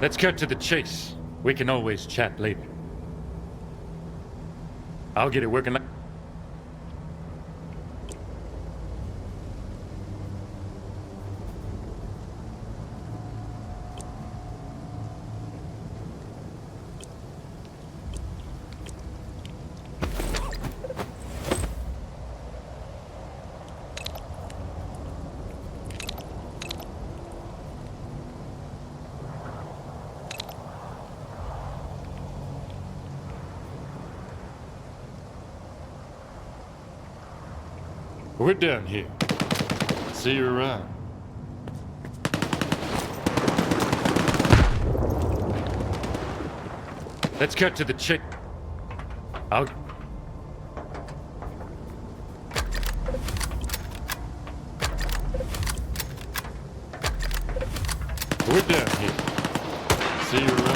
Let's cut to the chase. We can always chat later. I'll get it working like... We're down here. See you around. Let's cut to the chick. I'll... We're down here. See you around.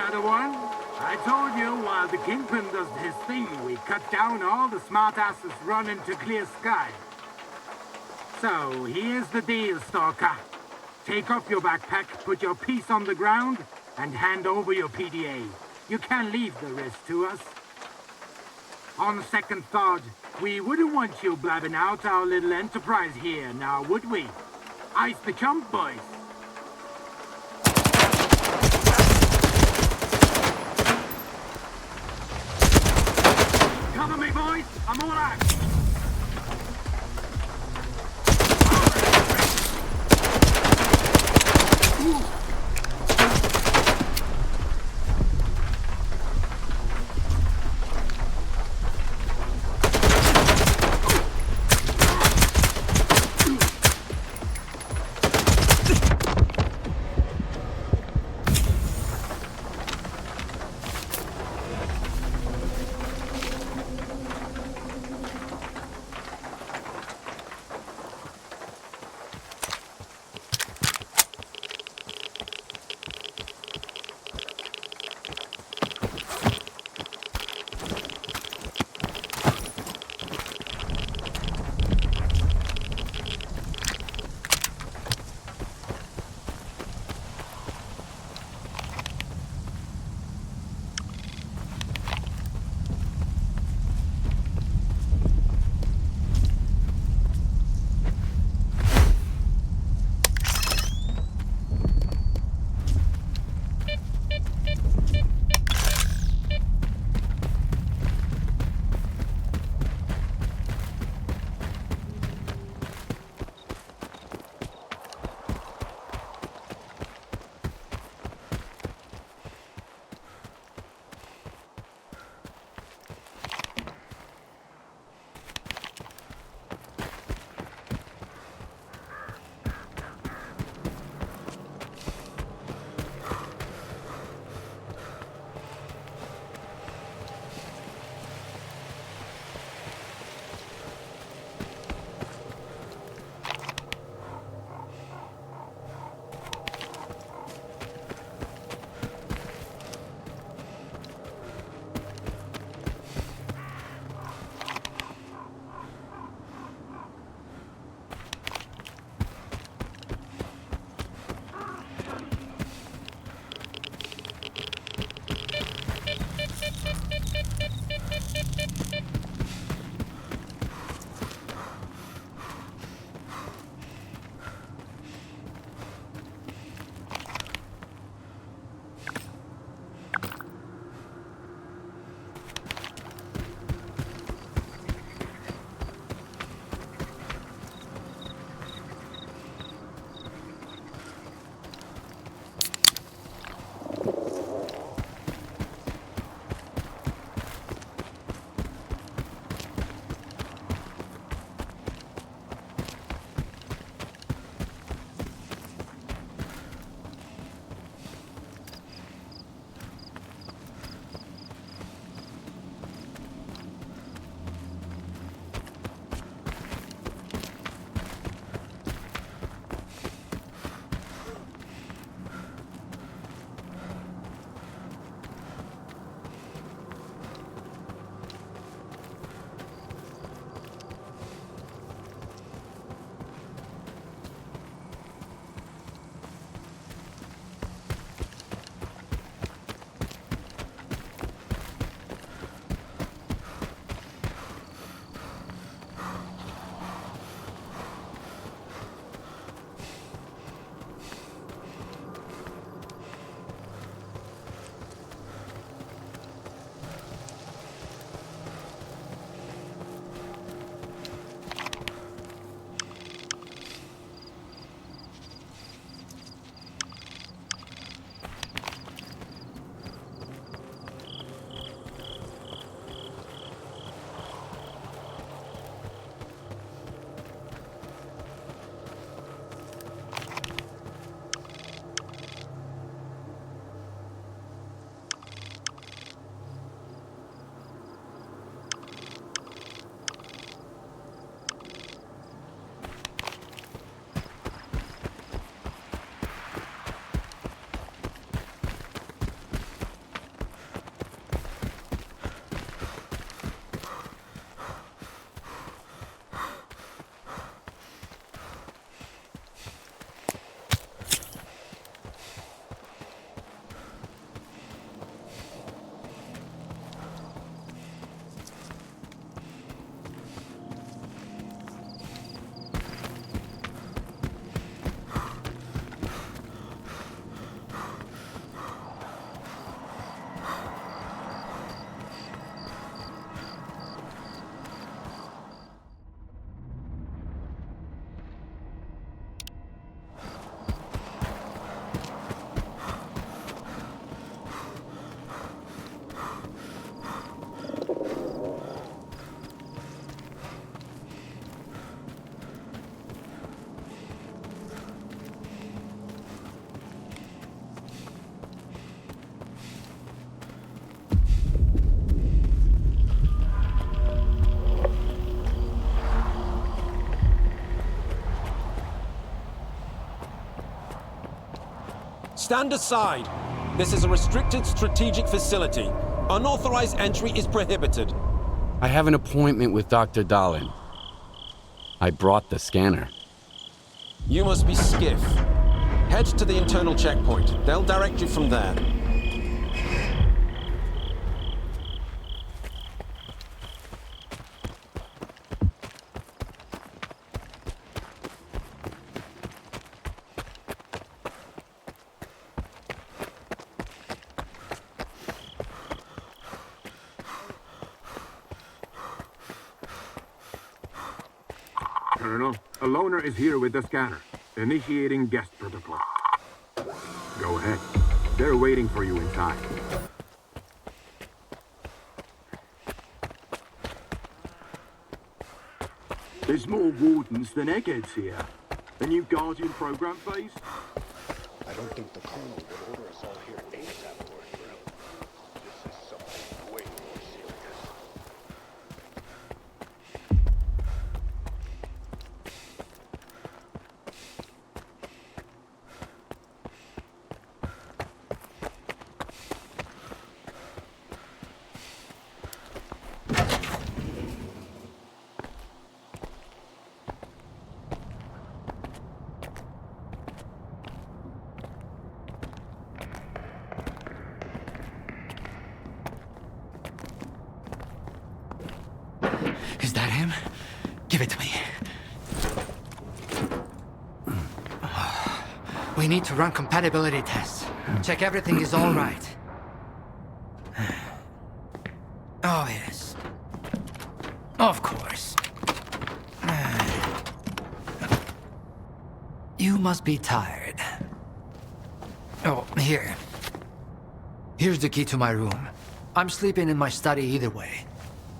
another one? I told you while the Kingpin does his thing, we cut down all the smartasses running to clear sky. So, here's the deal, Stalker. Take off your backpack, put your piece on the ground, and hand over your PDA. You can leave the rest to us. On second thought, we wouldn't want you blabbing out our little enterprise here, now would we? Ice the chump, boys. Cover me, boys! I'm all out! Stand aside. This is a restricted strategic facility. Unauthorized entry is prohibited. I have an appointment with Dr. Dahlin. I brought the scanner. You must be Skiff. Head to the internal checkpoint. They'll direct you from there. Colonel, a loner is here with the scanner. Initiating guest protocol. Go ahead. They're waiting for you inside. There's more wardens than eggheads here. A new Guardian program phase? I don't think the Colonel would order us all here ASAP, Lord Grill. This is something way more serious. Is that him? Give it to me. We need to run compatibility tests. Check everything is all right. Oh, yes. Of course. You must be tired. Oh, here. Here's the key to my room. I'm sleeping in my study either way.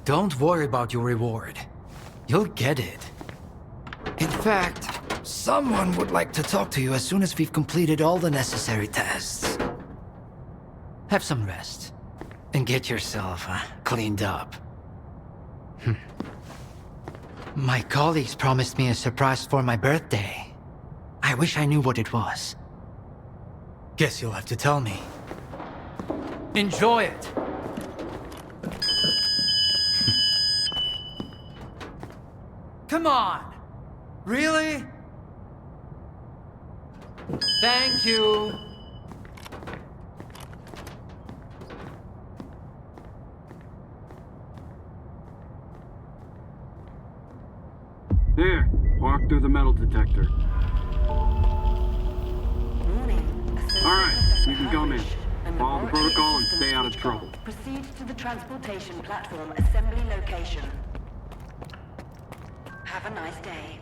Don't worry about your reward. You'll get it. In fact, someone would like to talk to you as soon as we've completed all the necessary tests. Have some rest. And get yourself cleaned up. My colleagues promised me a surprise for my birthday. I wish I knew what it was. Guess you'll have to tell me. Enjoy it! Come on! Really? Thank you! There, walk through the metal detector. Alright, you can come in. Follow the protocol and stay out of trouble. Proceed to the transportation platform assembly location. Have a nice day.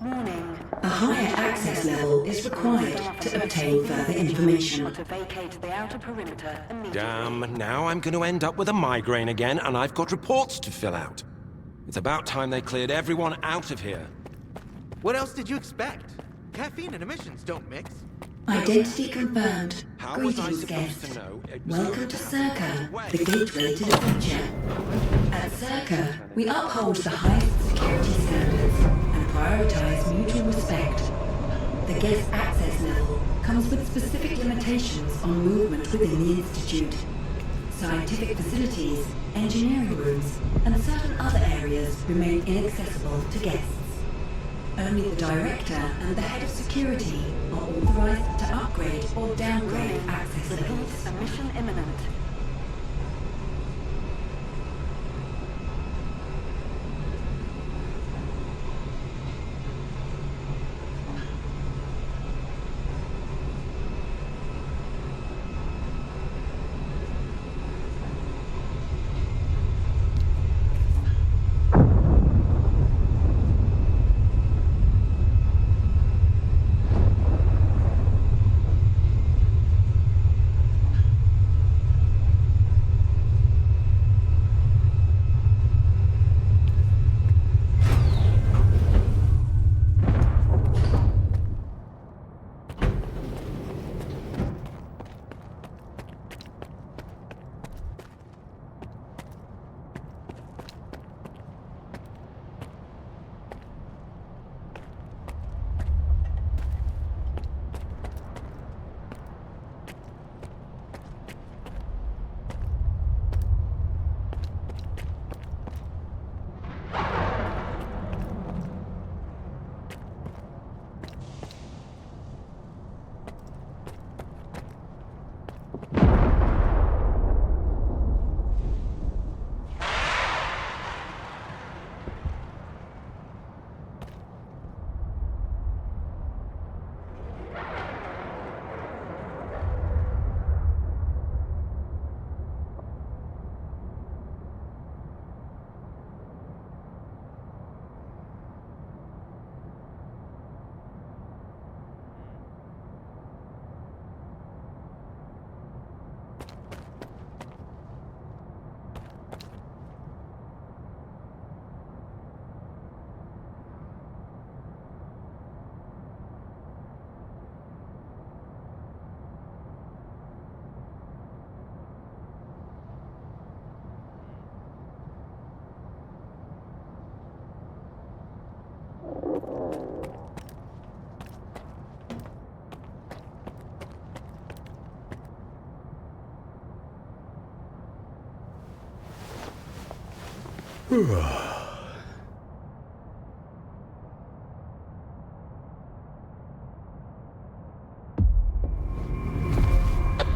Warning. A higher access level is required to obtain further information. To vacate the outer perimeter immediately. Damn, now I'm going to end up with a migraine again, and I've got reports to fill out. It's about time they cleared everyone out of here. What else did you expect? Caffeine and emissions don't mix. Identity confirmed. How was I Greetings, supposed guests. to know it was Welcome to s.t.a.l.k.e.r, way? the gateway to the future. At s.t.a.l.k.e.r, we uphold the highest security standards and prioritize mutual respect. The guest access level comes with specific limitations on movement within the Institute. Scientific facilities, engineering rooms, and certain other areas remain inaccessible to guests. Only the Director and the Head of Security are authorized to upgrade or downgrade access levels. Repeat, a mission imminent.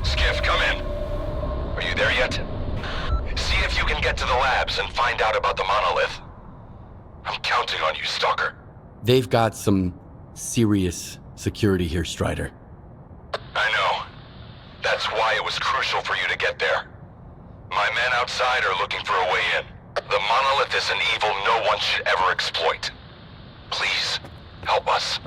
Skiff, come in. Are you there yet? See if you can get to the labs and find out about the monolith. I'm counting on you, Stalker. They've got some serious security here, Strider. I know. That's why it was crucial for you to get there. My men outside are looking for a way in. The monolith is an evil no one should ever exploit. Please, help us.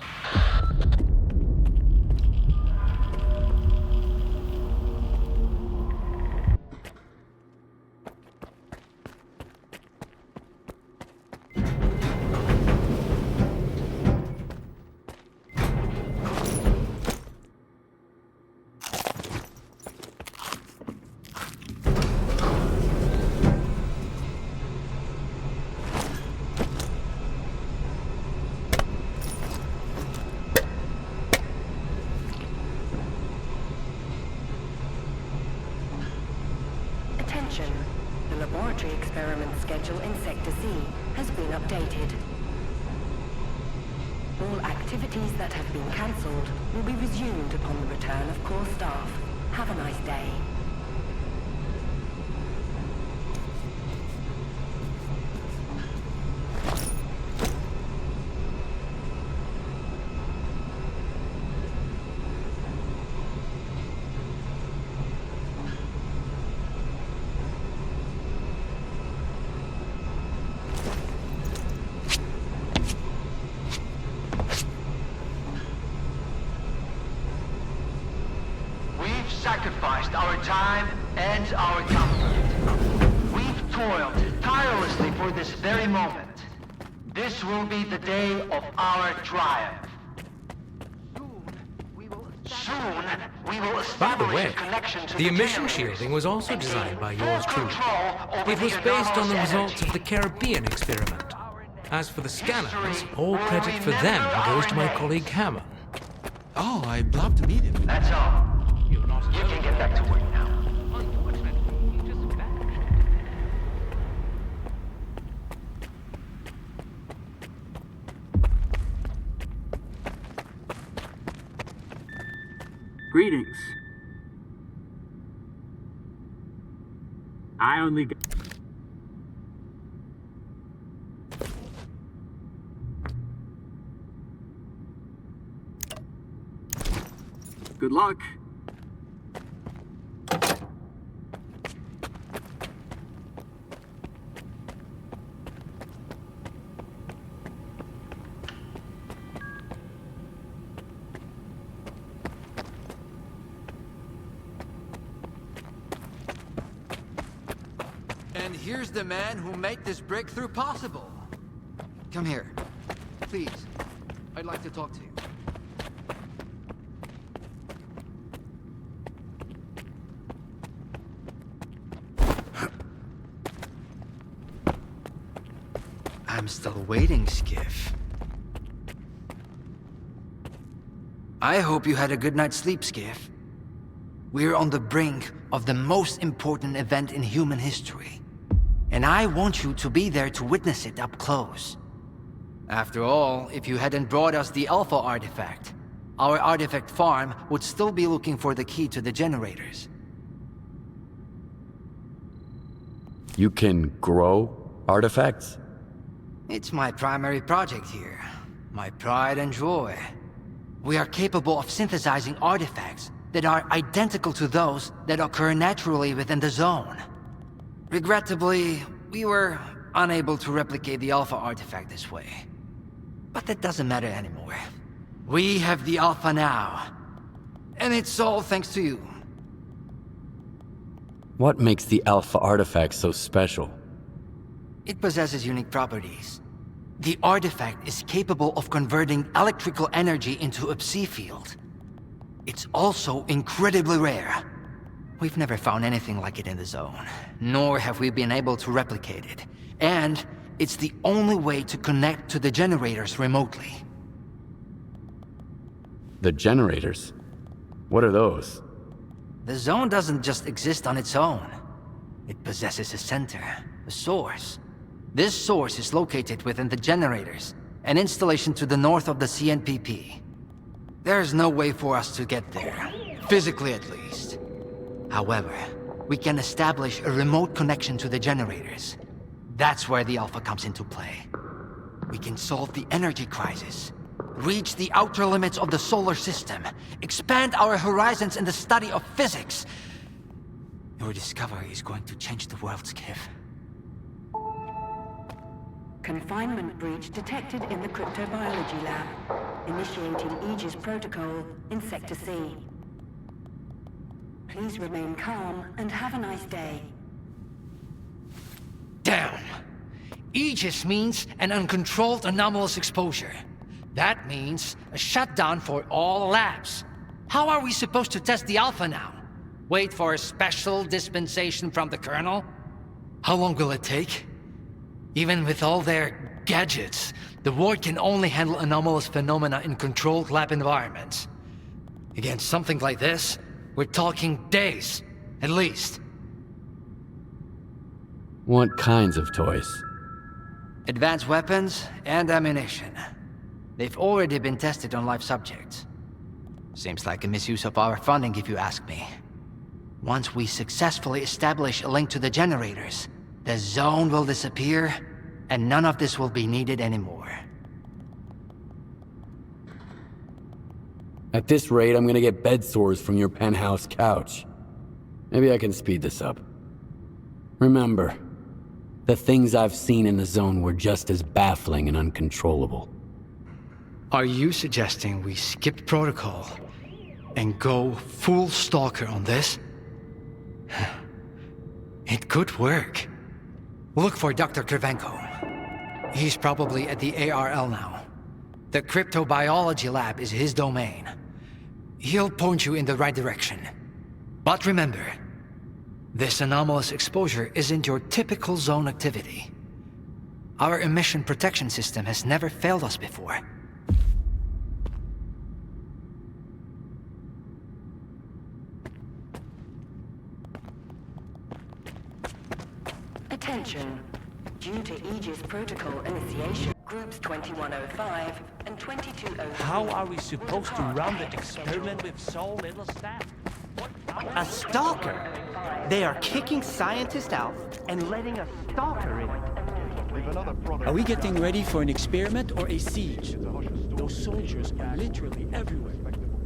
Attention. The laboratory experiment schedule in Sector C has been updated. All activities that have been cancelled will be resumed upon the return of core staff. Have a nice day. Sacrificed our time and our comfort. We've toiled tirelessly for this very moment. This will be the day of our triumph. Soon, we will By the establish way, a connection to the emission generators shielding was also and gain designed by full yours truly. control over It was the based on the anomalous results of energy. the Caribbean experiment. As for the scanners, History all will credit for them remember goes our to my names. colleague Hammer. Oh, I'd love to meet him. That's all. You can get back to work now. Greetings. I only got... Good luck. And here's the man who made this breakthrough possible. Come here. Please. I'd like to talk to you. I'm still waiting, Skiff. I hope you had a good night's sleep, Skiff. We're on the brink of the most important event in human history. And I want you to be there to witness it up close. After all, if you hadn't brought us the Alpha artifact, our artifact farm would still be looking for the key to the generators. You can grow artifacts? It's my primary project here. My pride and joy. We are capable of synthesizing artifacts that are identical to those that occur naturally within the zone. Regrettably, we were unable to replicate the Alpha artifact this way. But that doesn't matter anymore. We have the Alpha now. And it's all thanks to you. What makes the Alpha artifact so special? It possesses unique properties. The artifact is capable of converting electrical energy into a psi field. It's also incredibly rare. We've never found anything like it in the zone, nor have we been able to replicate it. And it's the only way to connect to the generators remotely. The generators? What are those? The zone doesn't just exist on its own. It possesses a center, a source. This source is located within the generators, an installation to the north of the CNPP. There's no way for us to get there, physically at least. However, we can establish a remote connection to the generators. That's where the Alpha comes into play. We can solve the energy crisis, reach the outer limits of the solar system, expand our horizons in the study of physics. Your discovery is going to change the world, Skiff. Confinement breach detected in the cryptobiology lab. Initiating Aegis protocol in Sector C. Please remain calm and have a nice day. Damn! Aegis means an uncontrolled anomalous exposure. That means a shutdown for all labs. How are we supposed to test the Alpha now? Wait for a special dispensation from the Colonel? How long will it take? Even with all their gadgets, the Ward can only handle anomalous phenomena in controlled lab environments. Against something like this, we're talking days, at least. What kinds of toys? Advanced weapons and ammunition. They've already been tested on live subjects. Seems like a misuse of our funding, if you ask me. Once we successfully establish a link to the generators, the zone will disappear, and none of this will be needed anymore. At this rate, I'm gonna get bed sores from your penthouse couch. Maybe I can speed this up. Remember, the things I've seen in the zone were just as baffling and uncontrollable. Are you suggesting we skip protocol and go full Stalker on this? It could work. Look for Dr. Krivenko. He's probably at the ARL now. The cryptobiology lab is his domain. He'll point you in the right direction. But remember, this anomalous exposure isn't your typical zone activity. Our emission protection system has never failed us before. Attention. Due to Aegis protocol initiation, groups 2105 and 2205... How are we supposed to run the experiment with so little staff? A Stalker? They are kicking scientists out and letting a Stalker in. Are we getting ready for an experiment or a siege? Those soldiers are literally everywhere.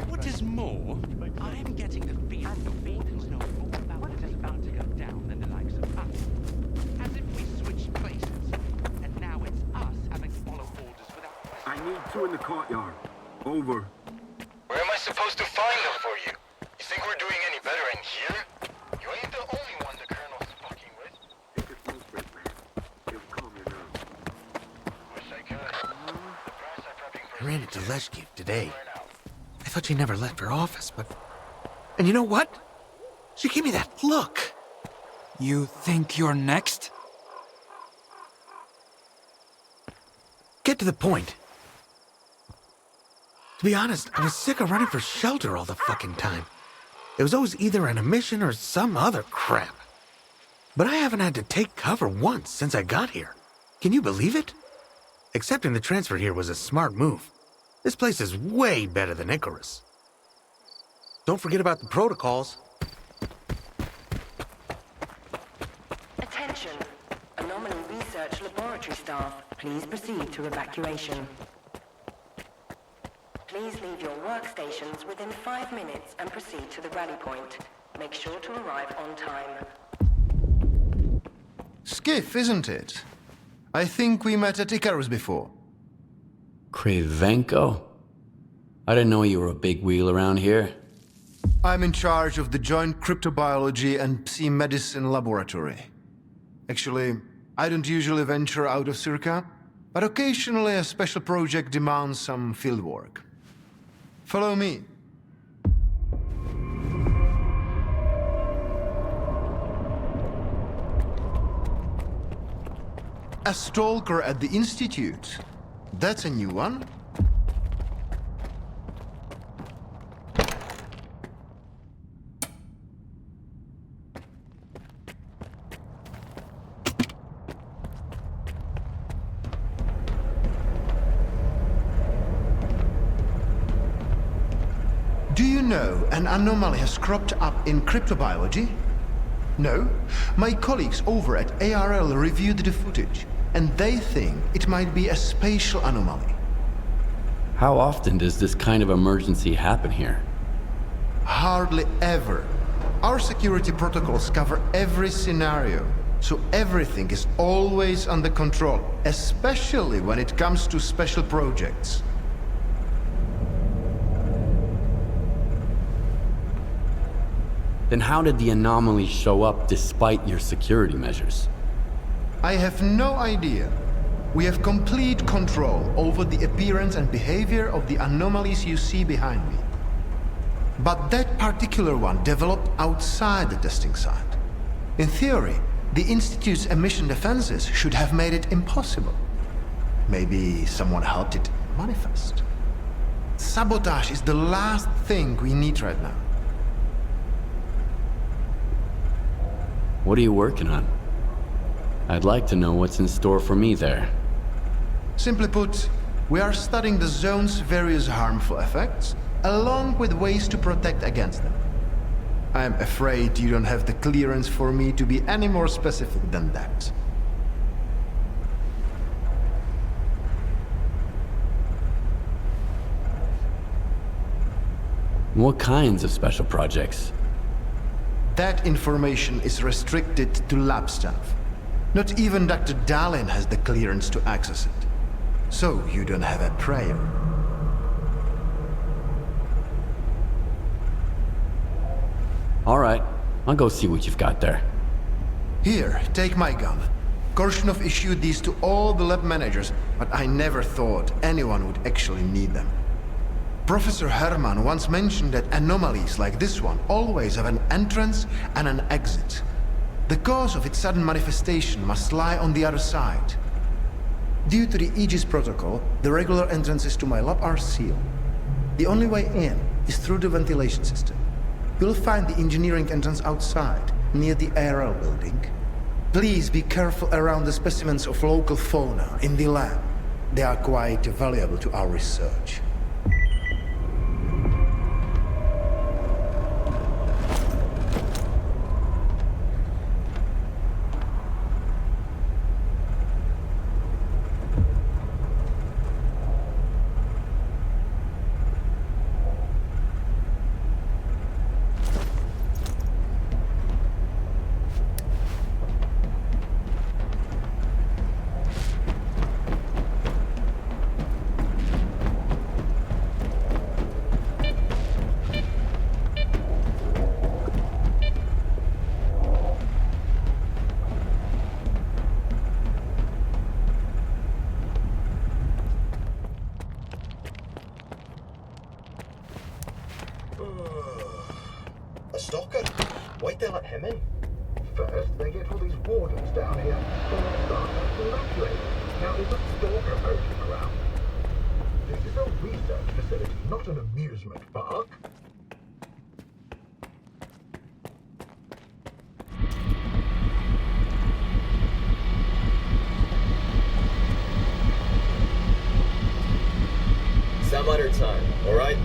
What is more, I'm getting the feeling the Beacons know more about what is about to go down than the likes of us. As if we switched places, and now it's us having to follow orders without... I need two in the courtyard. Over. Where am I supposed to find them for you? You think we're doing any better in here? You ain't the only one the Colonel's fucking with. Take a smoke break, man. It'll calm you down. Wish I could. The price I'm prepping for... I ran into s.t.a.l.k.e.r today. I thought she never left her office, but... And you know what? She gave me that look. You think you're next? Get to the point. To be honest, I was sick of running for shelter all the fucking time. It was always either an emission or some other crap. But I haven't had to take cover once since I got here. Can you believe it? Accepting the transfer here was a smart move. This place is way better than Icarus. Don't forget about the protocols. Attention. Anomaly research laboratory staff, please proceed to evacuation. Please leave your workstations within 5 minutes and proceed to the rally point. Make sure to arrive on time. Skiff, isn't it? I think we met at Icarus before. Krivenko? I didn't know you were a big wheel around here. I'm in charge of the Joint Cryptobiology and Medicine Laboratory. Actually, I don't usually venture out of Circa, but occasionally a special project demands some fieldwork. Follow me. A Stalker at the Institute. That's a new one. know an anomaly has cropped up in cryptobiology? No? My colleagues over at ARL reviewed the footage, and they think it might be a spatial anomaly. How often does this kind of emergency happen here? Hardly ever. Our security protocols cover every scenario, so everything is always under control, especially when it comes to special projects. Then how did the anomaly show up despite your security measures? I have no idea. We have complete control over the appearance and behavior of the anomalies you see behind me. But that particular one developed outside the testing site. In theory, the Institute's emission defenses should have made it impossible. Maybe someone helped it manifest. Sabotage is the last thing we need right now. What are you working on? I'd like to know what's in store for me there. Simply put, we are studying the zone's various harmful effects, along with ways to protect against them. I am afraid you don't have the clearance for me to be any more specific than that. What kinds of special projects? That information is restricted to lab staff. Not even Dr. Dahlin has the clearance to access it. So you don't have a prayer. All right, I'll go see what you've got there. Here, take my gun. Korshunov issued these to all the lab managers, but I never thought anyone would actually need them. Professor Herman once mentioned that anomalies like this one always have an entrance and an exit. The cause of its sudden manifestation must lie on the other side. Due to the Aegis protocol, the regular entrances to my lab are sealed. The only way in is through the ventilation system. You'll find the engineering entrance outside, near the ARL building. Please be careful around the specimens of local fauna in the lab. They are quite valuable to our research. A stalker? Why'd they let him in? First, they get all these wardens down here, then they start to evacuate. Now there's a stalker poaching around. This is a research facility, not an amusement park. Some other time, alright?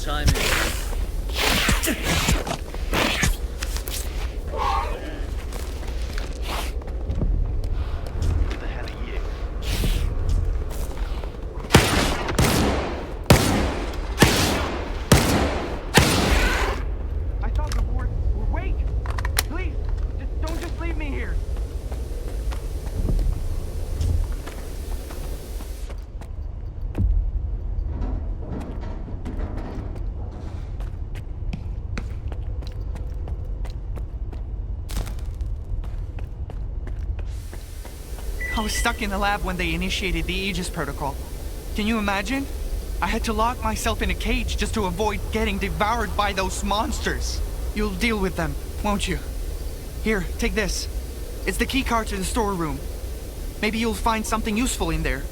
time is. I thought the ward. Wait! Please! Don't just leave me here! I was stuck in the lab when they initiated the Aegis protocol. Can you imagine? I had to lock myself in a cage just to avoid getting devoured by those monsters. You'll deal with them, won't you? Here, take this. It's the keycard to the storeroom. Maybe you'll find something useful in there.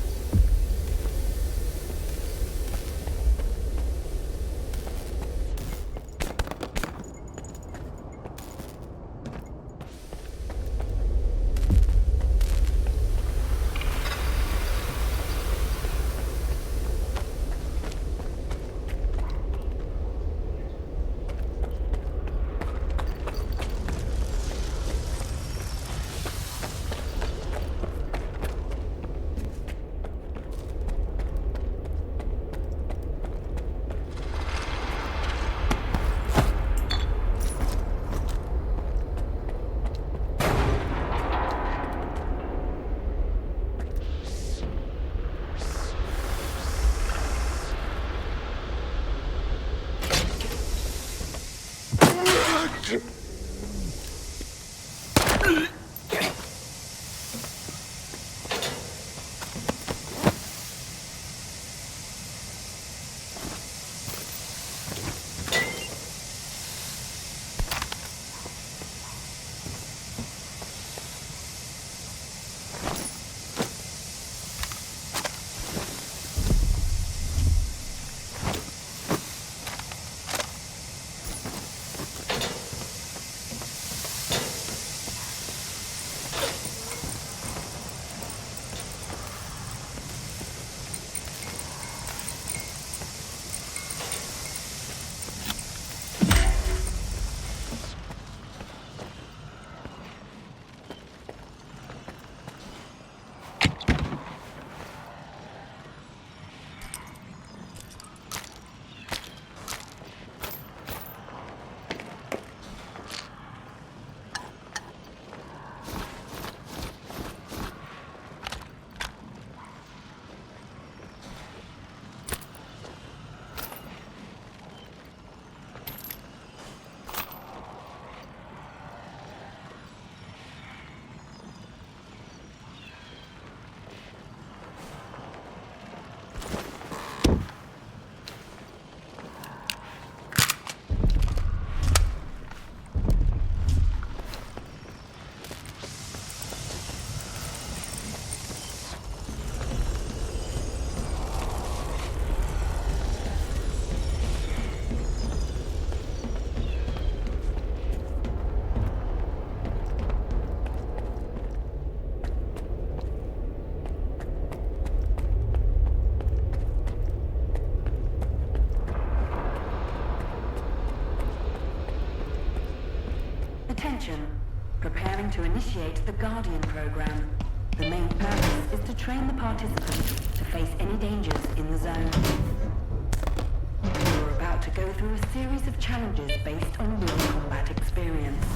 Attention. Preparing to initiate the Guardian program. The main purpose is to train the participants to face any dangers in the zone. You are about to go through a series of challenges based on real combat experience.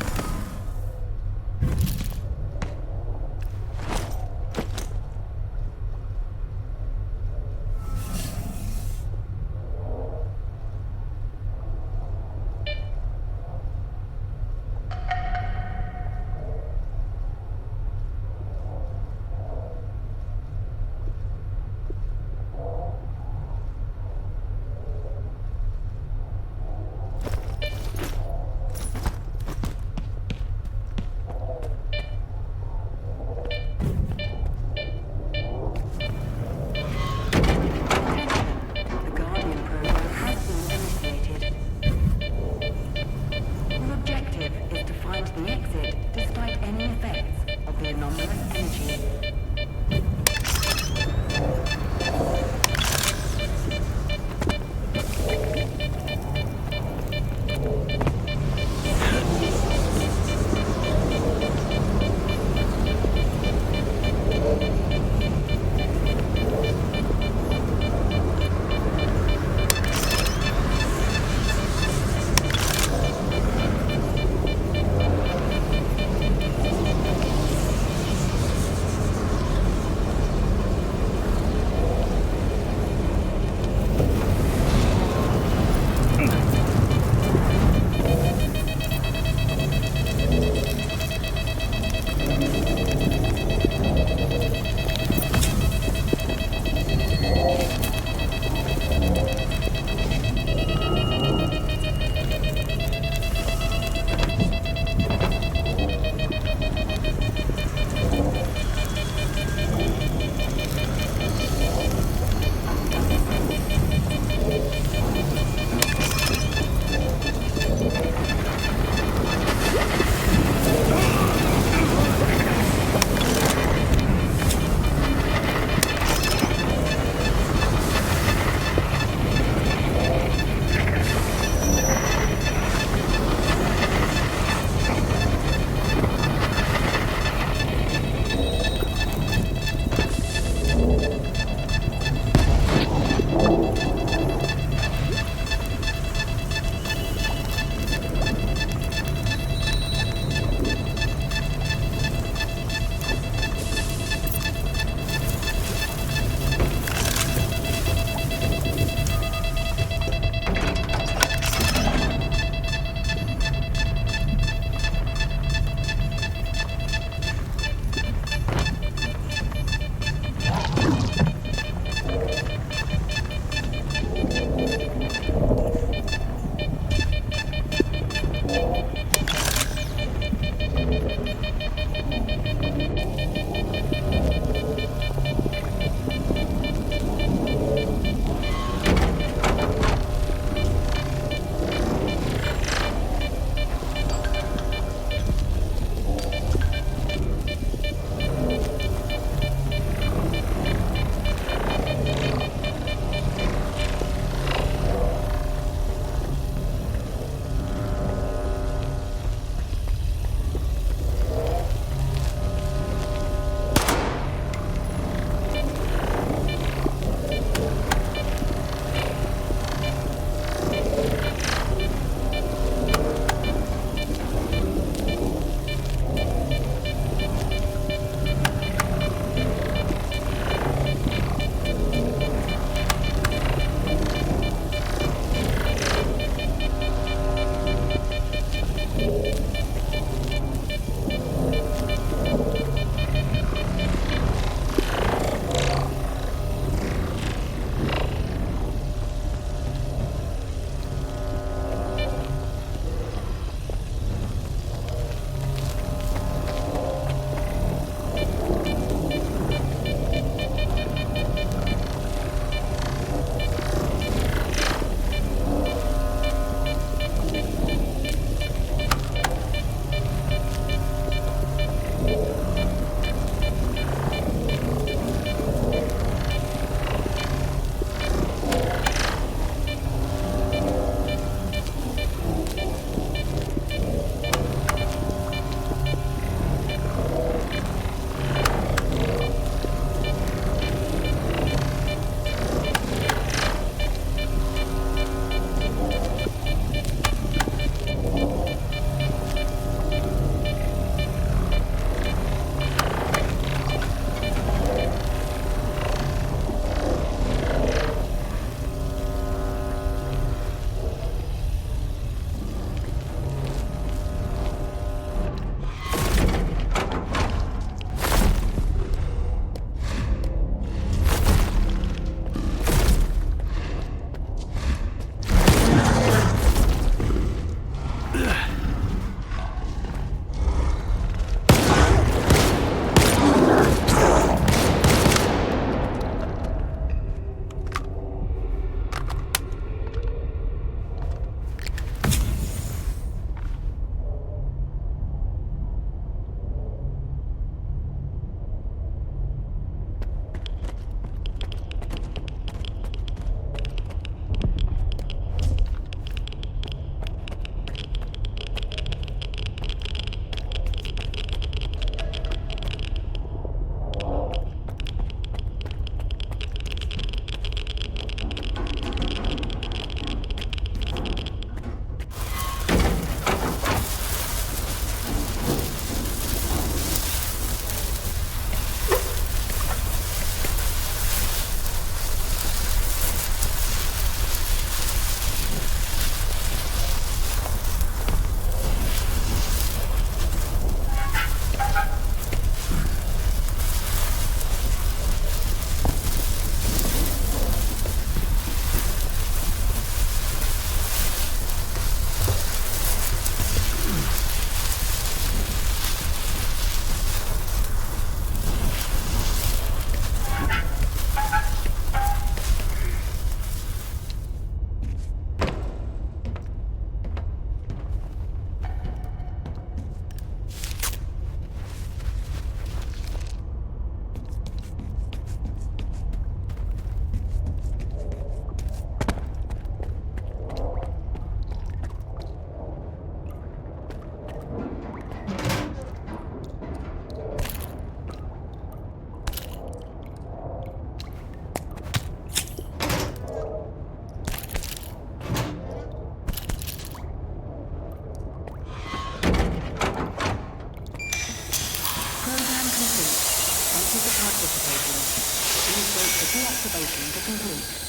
Deactivation to complete.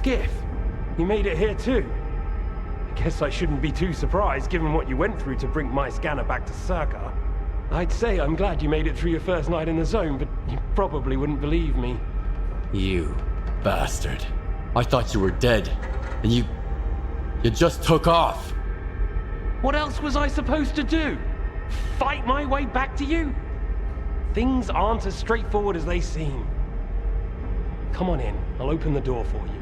skiff. You made it here too. I guess I shouldn't be too surprised given what you went through to bring my scanner back to s.t.a.l.k.e.r. I'd say I'm glad you made it through your first night in the zone, but you probably wouldn't believe me. You bastard. I thought you were dead, and you just took off. What else was I supposed to do? Fight my way back to you? Things aren't as straightforward as they seem. Come on in, I'll open the door for you.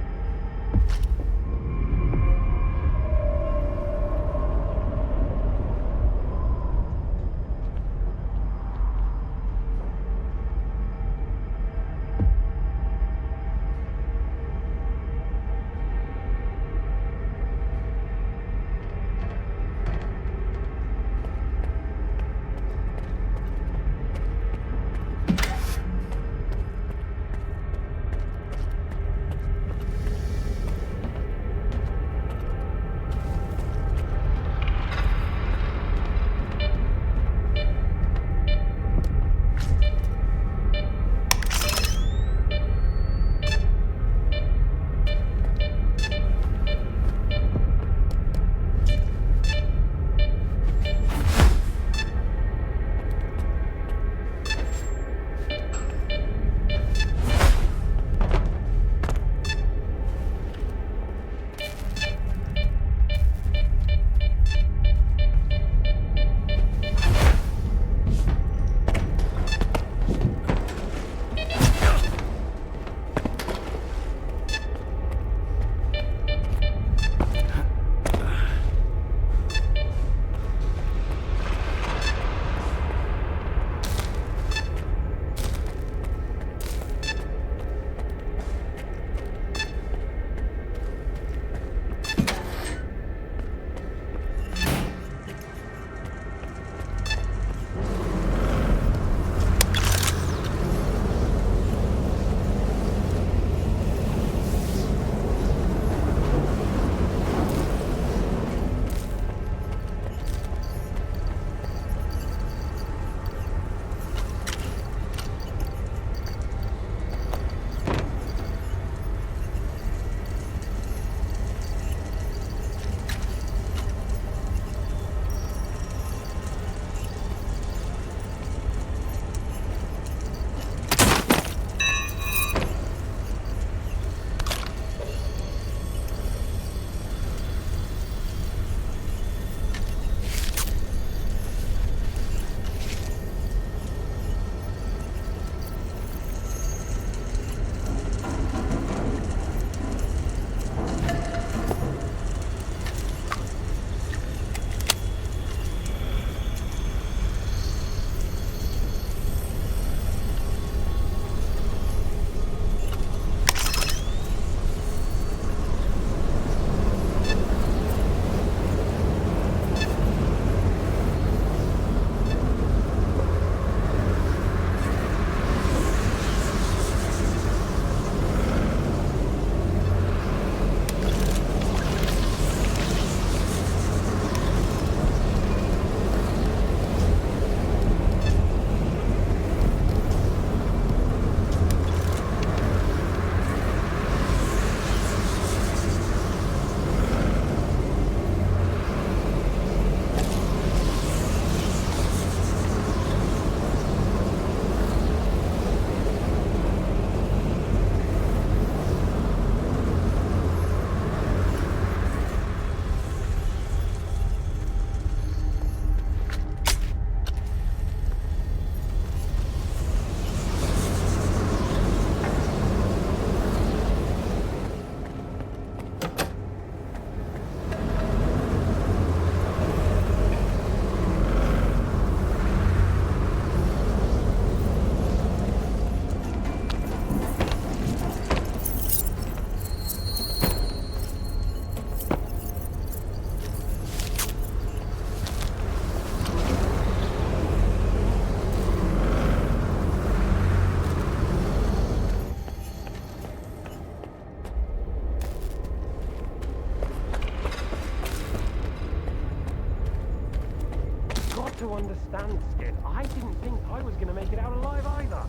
to understand, Skid. I didn't think I was going to make it out alive either.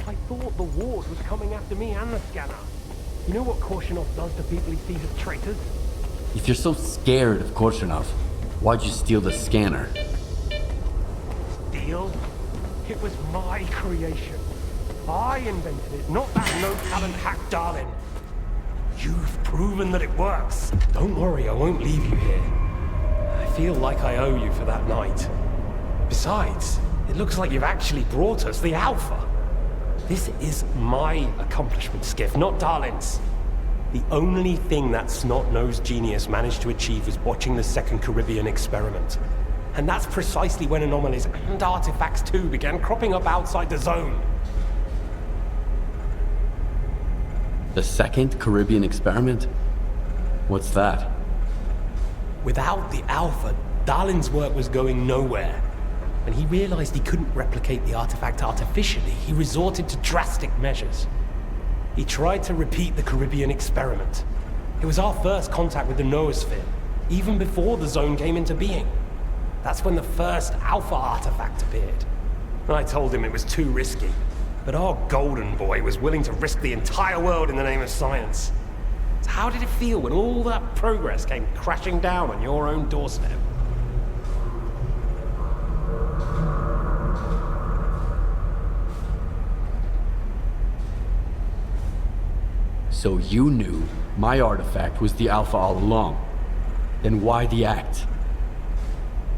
I thought the ward was coming after me and the scanner. You know what Korshunov does to people he sees as traitors? If you're so scared of Korshunov, why'd you steal the scanner? Steal? It was my creation. I invented it, not that no-talent hack darling. You've proven that it works. Don't worry, I won't leave you here. I feel like I owe you for that night. Besides, it looks like you've actually brought us the Alpha. This is my accomplishment, Skiff, not Darlin's. The only thing that snot-nosed genius managed to achieve was watching the Second Caribbean experiment. And that's precisely when anomalies and artifacts too began cropping up outside the zone. The Second Caribbean experiment? What's that? Without the Alpha, Darlin's work was going nowhere. When he realized he couldn't replicate the artifact artificially, he resorted to drastic measures. He tried to repeat the Caribbean experiment. It was our first contact with the noosphere, even before the zone came into being. That's when the first Alpha artifact appeared. I told him it was too risky, but our golden boy was willing to risk the entire world in the name of science. So how did it feel when all that progress came crashing down on your own doorstep? So you knew my artifact was the Alpha all along. Then why the act?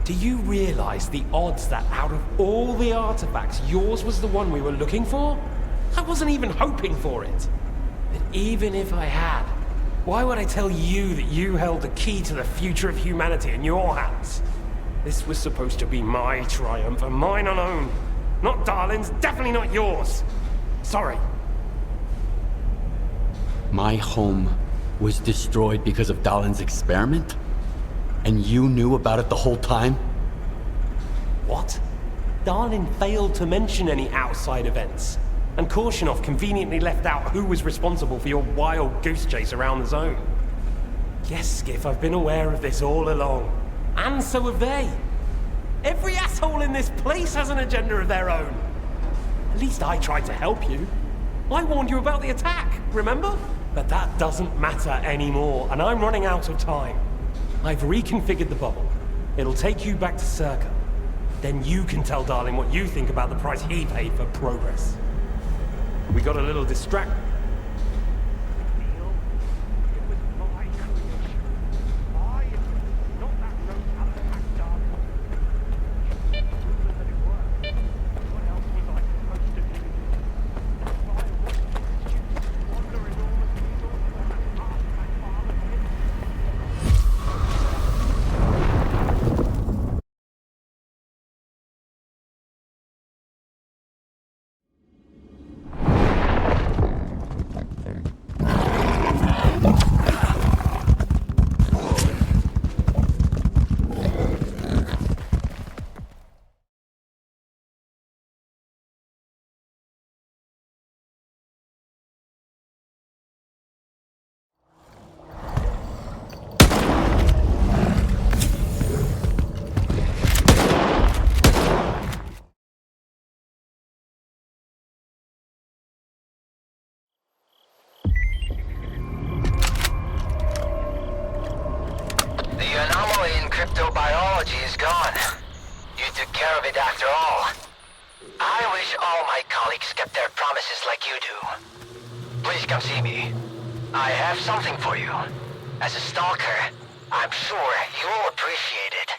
Do you realize the odds that out of all the artifacts, yours was the one we were looking for? I wasn't even hoping for it. But even if I had, why would I tell you that you held the key to the future of humanity in your hands? This was supposed to be my triumph and mine alone. Not Darlin's, definitely not yours. Sorry. My home was destroyed because of Darlin's experiment? And you knew about it the whole time? What? Darlin failed to mention any outside events. And Korshunov conveniently left out who was responsible for your wild goose chase around the zone. Yes, Skiff, I've been aware of this all along. And so have they. Every asshole in this place has an agenda of their own. At least I tried to help you. I warned you about the attack, remember? But that doesn't matter anymore, and I'm running out of time. I've reconfigured the bubble. It'll take you back to s.t.a.l.k.e.r. Then you can tell Darlin what you think about the price he paid for progress. We got a little distracted. Cryptobiology is gone. You took care of it after all. I wish all my colleagues kept their promises like you do. Please come see me. I have something for you. As a stalker, I'm sure you'll appreciate it.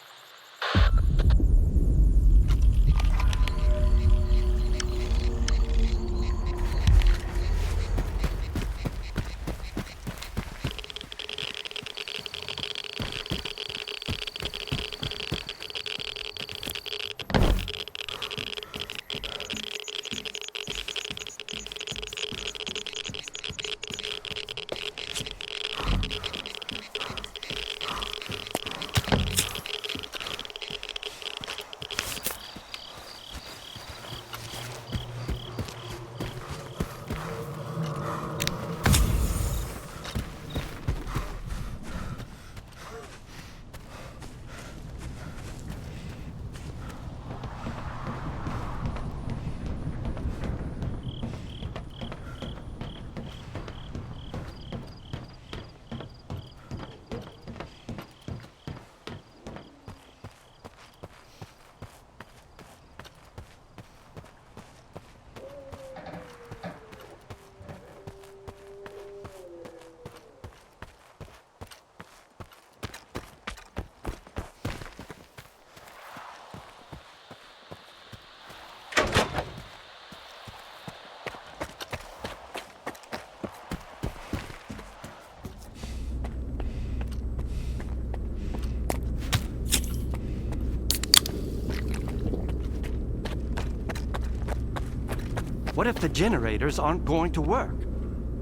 What if the generators aren't going to work?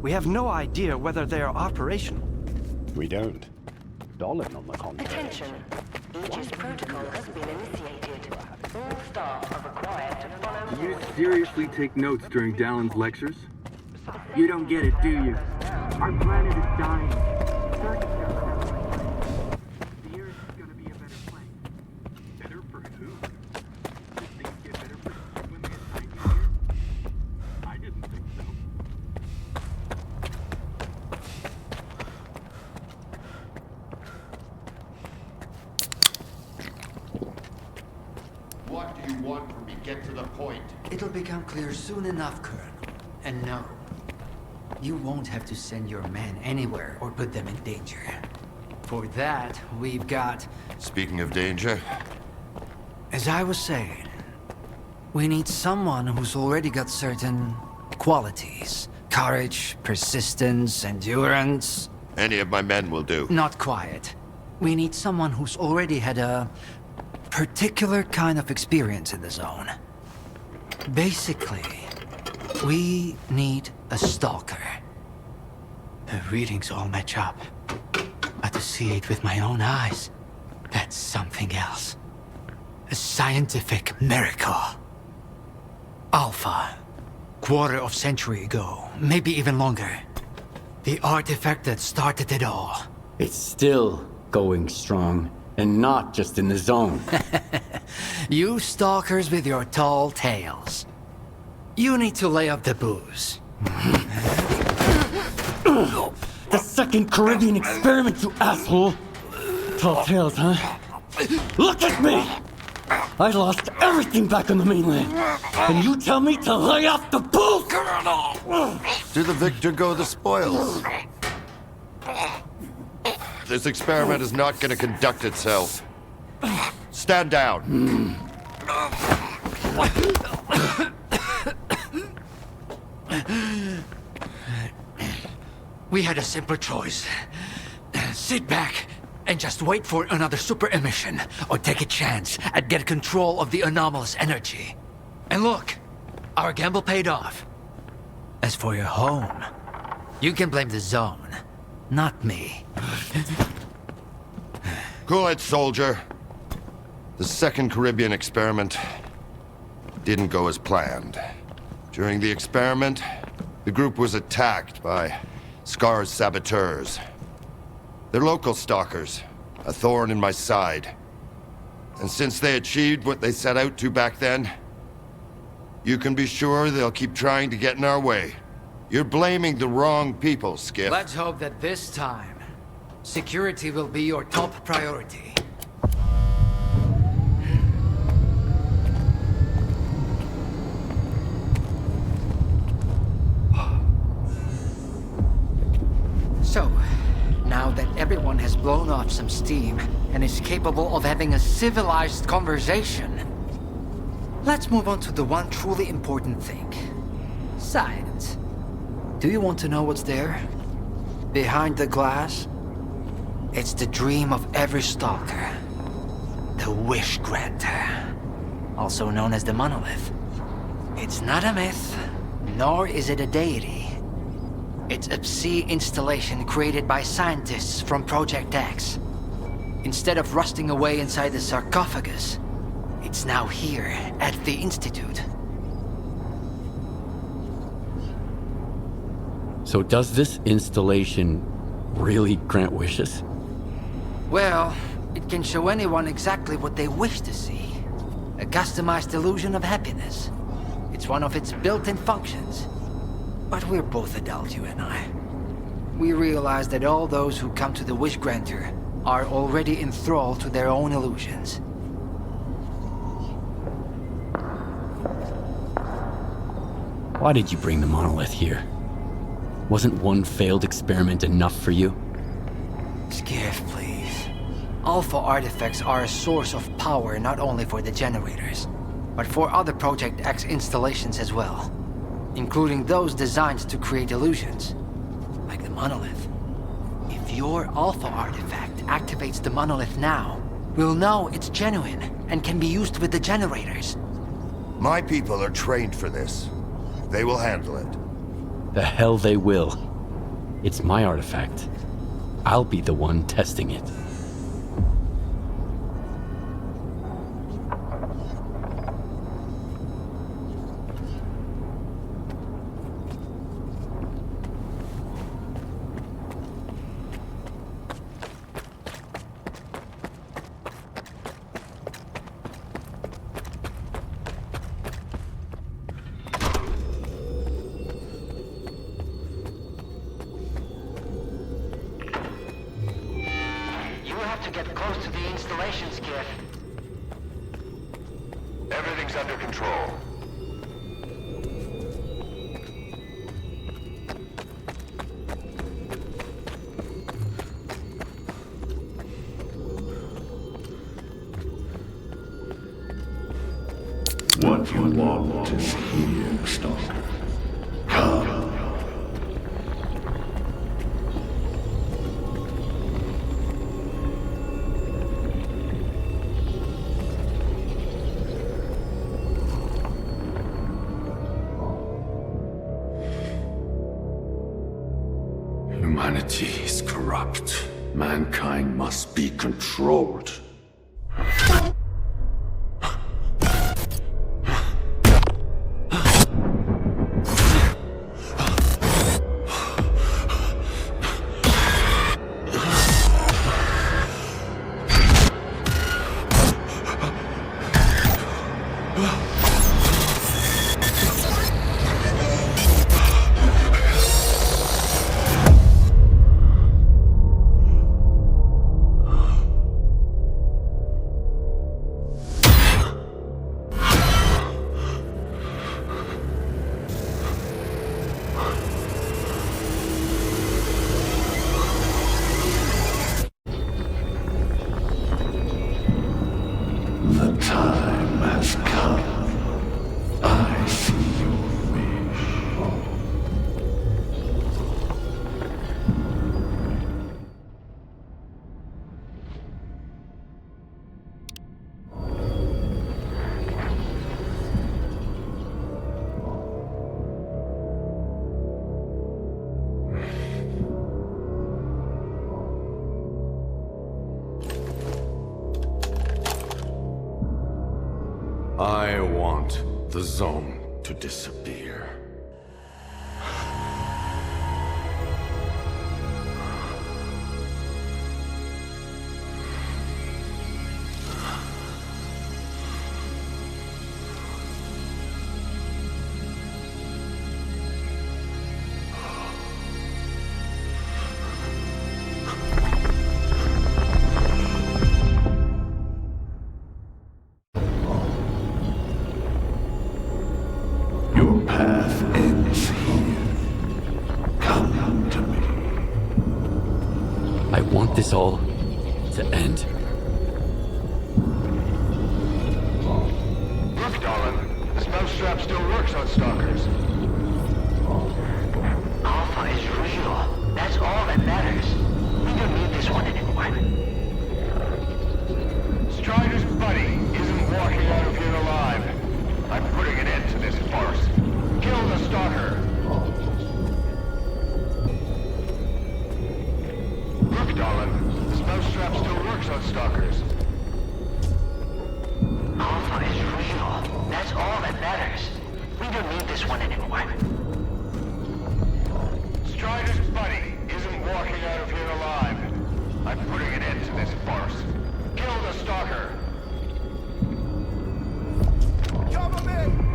We have no idea whether they are operational. We don't. Dolan, on the contrary. Attention. Aegis protocol has been initiated. All staff are required to follow... Do you seriously take notes during Dallin's lectures? You don't get it, do you? Our planet is dying. The Earth is gonna be a better place. Better for who? Did things get better for when they assigned you here? I didn't think so. What do you want from me? Get to the point. It'll become clear soon enough, Colonel. And no, you won't have to send your men anywhere or put them in danger. For that, we've got... Speaking of danger... As I was saying, we need someone who's already got certain qualities. Courage, persistence, endurance. Any of my men will do. Not quiet. We need someone who's already had a particular kind of experience in the zone. Basically, we need a stalker. The readings all match up. But to see it with my own eyes, that's something else. A scientific miracle. Alpha. Quarter of century ago, maybe even longer. The artifact that started it all. It's still going strong, and not just in the zone. You stalkers with your tall tales. You need to lay up the booze. The second Caribbean experiment, you asshole! Tall tales, huh? Look at me! I lost everything back on the mainland. And you tell me to lay off the booze? To the victor go the spoils. This experiment is not going to conduct itself. Stand down. We had a simple choice. Sit back and just wait for another super emission, or take a chance at get control of the anomalous energy. And look, our gamble paid off. As for your home, you can blame the zone, not me. Cool it, soldier. The second Caribbean experiment didn't go as planned. During the experiment, the group was attacked by s.t.a.l.k.e.r's saboteurs. They're local stalkers, a thorn in my side. And since they achieved what they set out to back then, you can be sure they'll keep trying to get in our way. You're blaming the wrong people, Skip. Let's hope that this time, security will be your top priority. So, now that everyone has blown off some steam and is capable of having a civilized conversation, let's move on to the one truly important thing. Science. Do you want to know what's there? Behind the glass? It's the dream of every stalker. The Wish Granter. Also known as the Monolith. It's not a myth, nor is it a deity. It's a s.t.a.l.k.e.r installation created by scientists from Project X. Instead of rusting away inside the sarcophagus, it's now here at the Institute. So does this installation really grant wishes? Well, it can show anyone exactly what they wish to see. A customized illusion of happiness. It's one of its built-in functions. But we're both adults, you and I. We realize that all those who come to the Wish Granter are already enthralled to their own illusions. Why did you bring the Monolith here? Wasn't one failed experiment enough for you? Skip, please. Alpha artifacts are a source of power not only for the generators, but for other Project X installations as well. Including those designed to create illusions, like the Monolith. If your Alpha artifact activates the Monolith now, we'll know it's genuine and can be used with the generators. My people are trained for this. They will handle it. The hell they will. It's my artifact. I'll be the one testing it. Everything's under control. What you want is here, Stalker. Come. Humanity is corrupt. Mankind must be controlled. The time has come. I see your wish. I want the zone to disappear. Your path ends here. Come to me. I want this all to end. Look, darling. The spell strap still works on stalkers. Alpha is real. That's all that matters. We don't need this one anymore. Strider's buddy isn't walking out of here alive. I'm putting an end to this farce. Kill the stalker. Look, darling. The spell strap still works on stalkers. Alpha is real. That's all that matters. We don't need this one anymore. Strider's buddy isn't walking out of here alive. I'm putting an end to this farce. Kill the stalker. Cover me!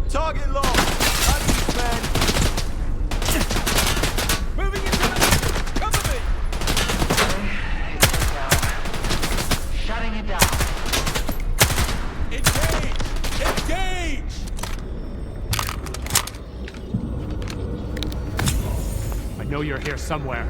Target locked. know you're here somewhere.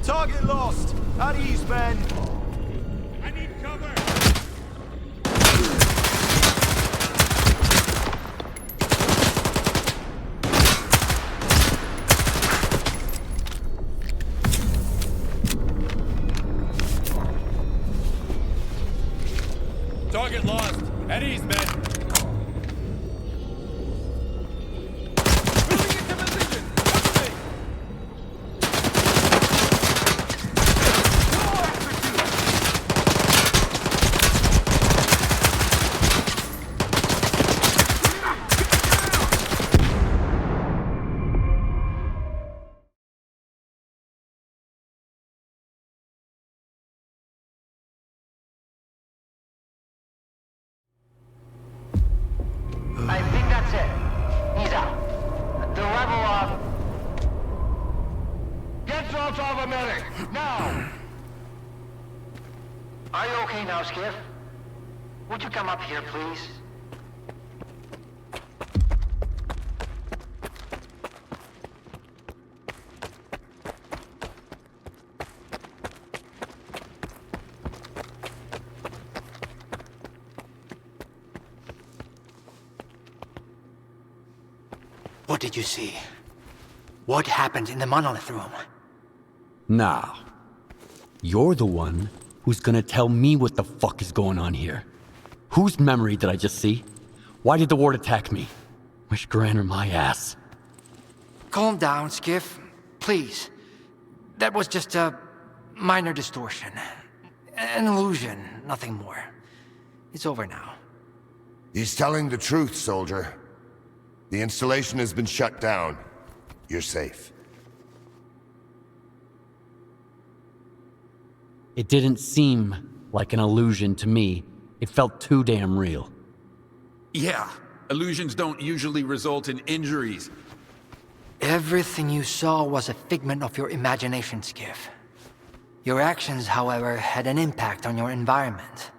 Target lost! At ease, men! I need cover! Target lost! At ease, men! Moving into position! Cover me! I think that's it. He's out. The level of... Get salt off a medic! Now! Are you okay now, Skiff? Would you come up here, please? What did you see? What happened in the Monolith room? Nah. You're the one who's gonna tell me what the fuck is going on here. Whose memory did I just see? Why did the ward attack me? Wish Granner my ass. Calm down, Skiff. Please. That was just a minor distortion. An illusion, nothing more. It's over now. He's telling the truth, soldier. The installation has been shut down. You're safe. It didn't seem like an illusion to me. It felt too damn real. Yeah, illusions don't usually result in injuries. Everything you saw was a figment of your imagination, Skiff. Your actions, however, had an impact on your environment.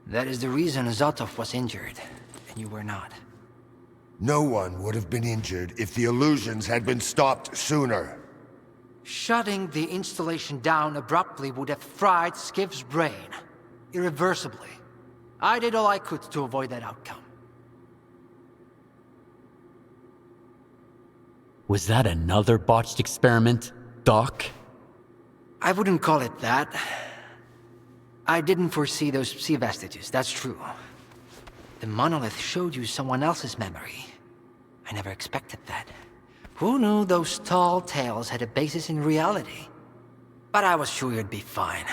That is the reason Zotov was injured, and you were not. No one would have been injured if the illusions had been stopped sooner. Shutting the installation down abruptly would have fried Skiff's brain. Irreversibly. I did all I could to avoid that outcome. Was that another botched experiment, Doc? I wouldn't call it that. I didn't foresee those sea vestiges, that's true. The Monolith showed you someone else's memory. I never expected that. Who knew those tall tales had a basis in reality? But I was sure you'd be fine.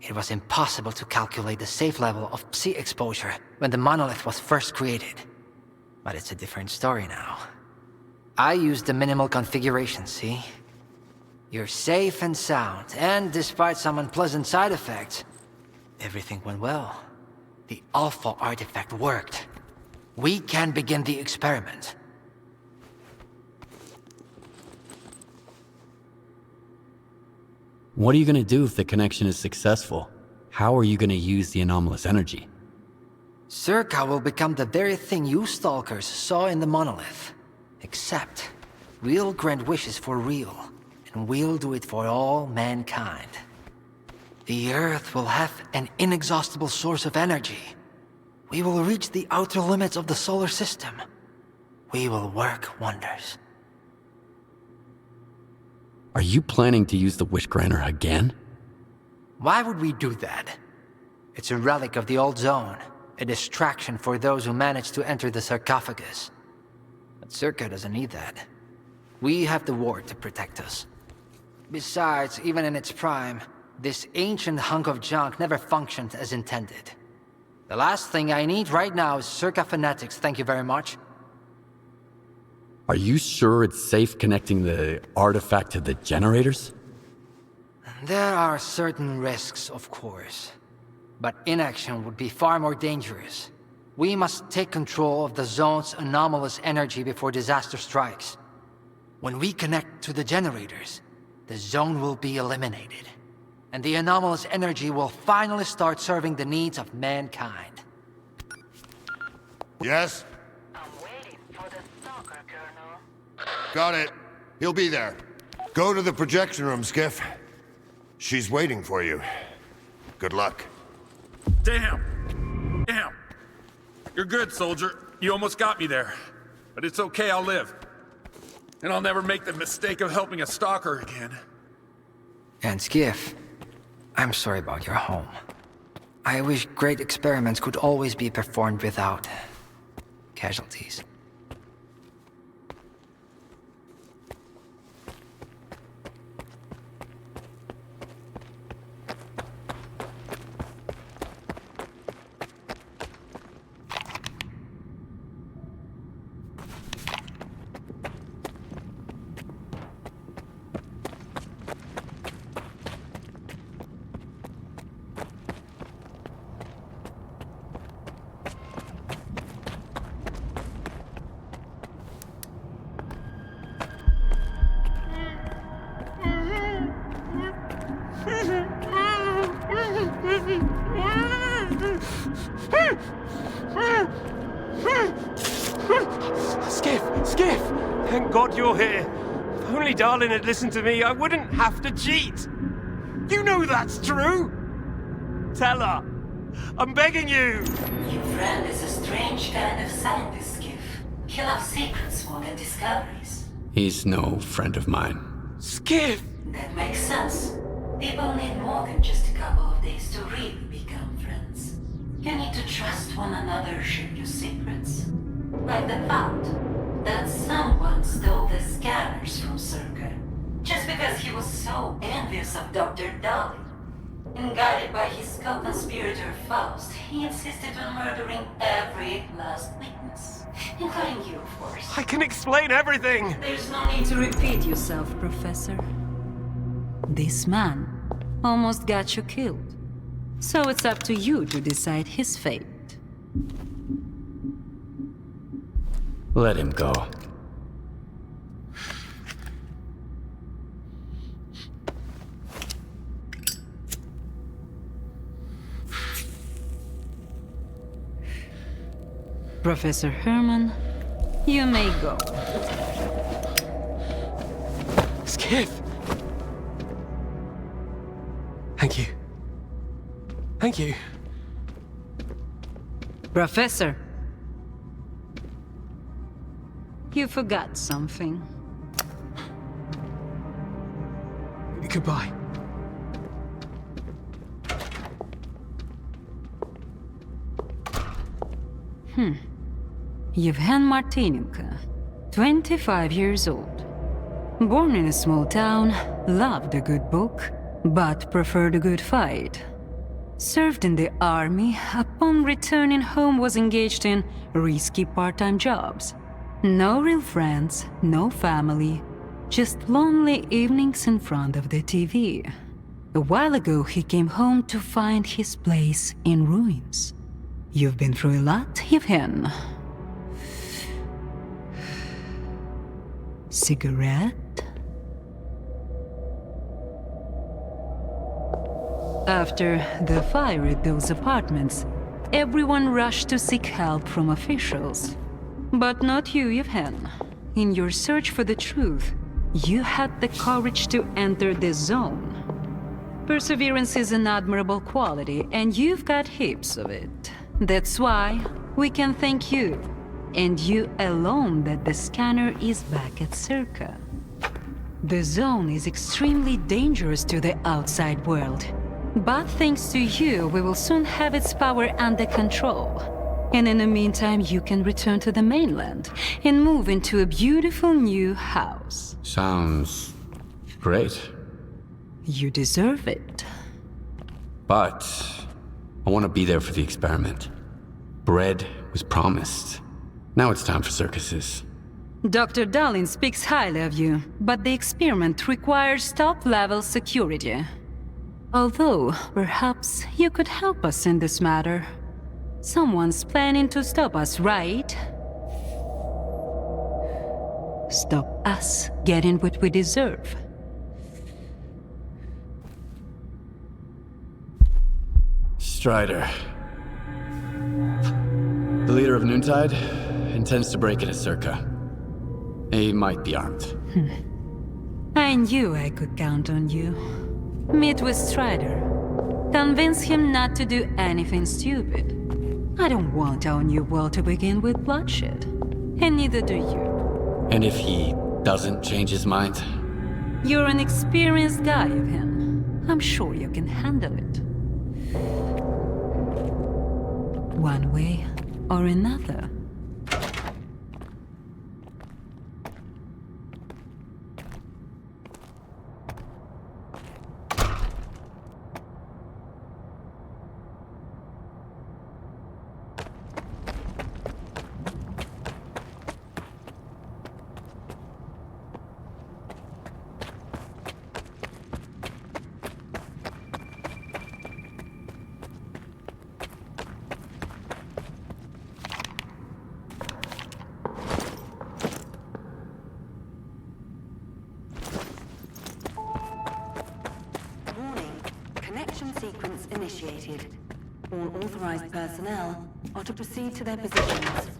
It was impossible to calculate the safe level of Psi exposure when the Monolith was first created. But it's a different story now. I used the minimal configuration, see? You're safe and sound, and despite some unpleasant side effects, everything went well. The Alpha artifact worked. We can begin the experiment. What are you gonna do if the connection is successful? How are you gonna use the anomalous energy? s.t.a.l.k.e.r will become the very thing you Stalkers saw in the Monolith. Except, we'll grant wishes for real, and we'll do it for all mankind. The Earth will have an inexhaustible source of energy. We will reach the outer limits of the solar system. We will work wonders. Are you planning to use the Wish Granter again? Why would we do that? It's a relic of the old zone, a distraction for those who manage to enter the sarcophagus. But s.t.a.l.k.e.r doesn't need that. We have the ward to protect us. Besides, even in its prime, this ancient hunk of junk never functioned as intended. The last thing I need right now is s.t.a.l.k.e.r fanatics, thank you very much. Are you sure it's safe connecting the artifact to the generators? There are certain risks, of course. But inaction would be far more dangerous. We must take control of the zone's anomalous energy before disaster strikes. When we connect to the generators, the zone will be eliminated, and the anomalous energy will finally start serving the needs of mankind. Yes? I'm waiting for the Stalker, Colonel. Got it. He'll be there. Go to the projection room, Skiff. She's waiting for you. Good luck. Damn! Damn! You're good, soldier. You almost got me there. But it's okay, I'll live. And I'll never make the mistake of helping a stalker again. And Skiff, I'm sorry about your home. I wish great experiments could always be performed without casualties. Skiff! Thank God you're here. If only Darlin had listened to me, I wouldn't have to cheat. You know that's true. Tell her. I'm begging you. Your friend is a strange kind of scientist, Skiff. He loves secrets more than discoveries. He's no friend of mine. Skiff! That makes sense. People need more than just a couple of days to really become friends. You need to trust one another, share your secrets. Like the fact that someone stole the scanners from s.t.a.l.k.e.r. just because he was so envious of Dr. Dolly. And guided by his co-conspirator Faust, he insisted on murdering every last witness. Including you, of course. I can explain everything! There's no need to repeat yourself, Professor. This man almost got you killed. So it's up to you to decide his fate. Let him go. Professor Herman, you may go. Skiff! Thank you. Thank you. Professor, you forgot something. Goodbye. Yevhen Martinenko, 25 years old. Born in a small town, loved a good book, but preferred a good fight. Served in the army, upon returning home was engaged in risky part-time jobs. No real friends, no family, just lonely evenings in front of the TV. A while ago, he came home to find his place in ruins. You've been through a lot, Yevhen. Cigarette? After the fire at those apartments, everyone rushed to seek help from officials. But not you, Yevhen. In your search for the truth, you had the courage to enter the zone. Perseverance is an admirable quality, and you've got heaps of it. That's why we can thank you, and you alone, that the scanner is back at s.t.a.l.k.e.r. The zone is extremely dangerous to the outside world. But thanks to you, we will soon have its power under control. And in the meantime, you can return to the mainland and move into a beautiful new house. Sounds great. You deserve it. But I want to be there for the experiment. Bread was promised. Now it's time for circuses. Dr. Darlin speaks highly of you, but the experiment requires top-level security. Although, perhaps you could help us in this matter. Someone's planning to stop us, right? Stop us getting what we deserve. Strider. The leader of Noontide intends to break into s.t.a.l.k.e.r. He might be armed. I knew I could count on you. Meet with Strider. Convince him not to do anything stupid. I don't want our new world to begin with bloodshed. And neither do you. And if he doesn't change his mind? You're an experienced guy of him. I'm sure you can handle it. One way or another. Sequence initiated. All authorized personnel are to proceed to their positions.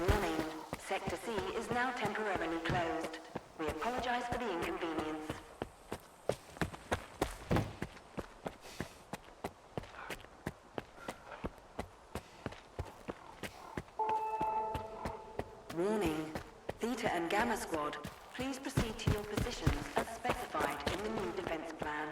Warning. Sector C is now temporarily closed. We apologize for the inconvenience. Warning. Theta and Gamma Squad, please proceed to your positions as specified in the new defense plan.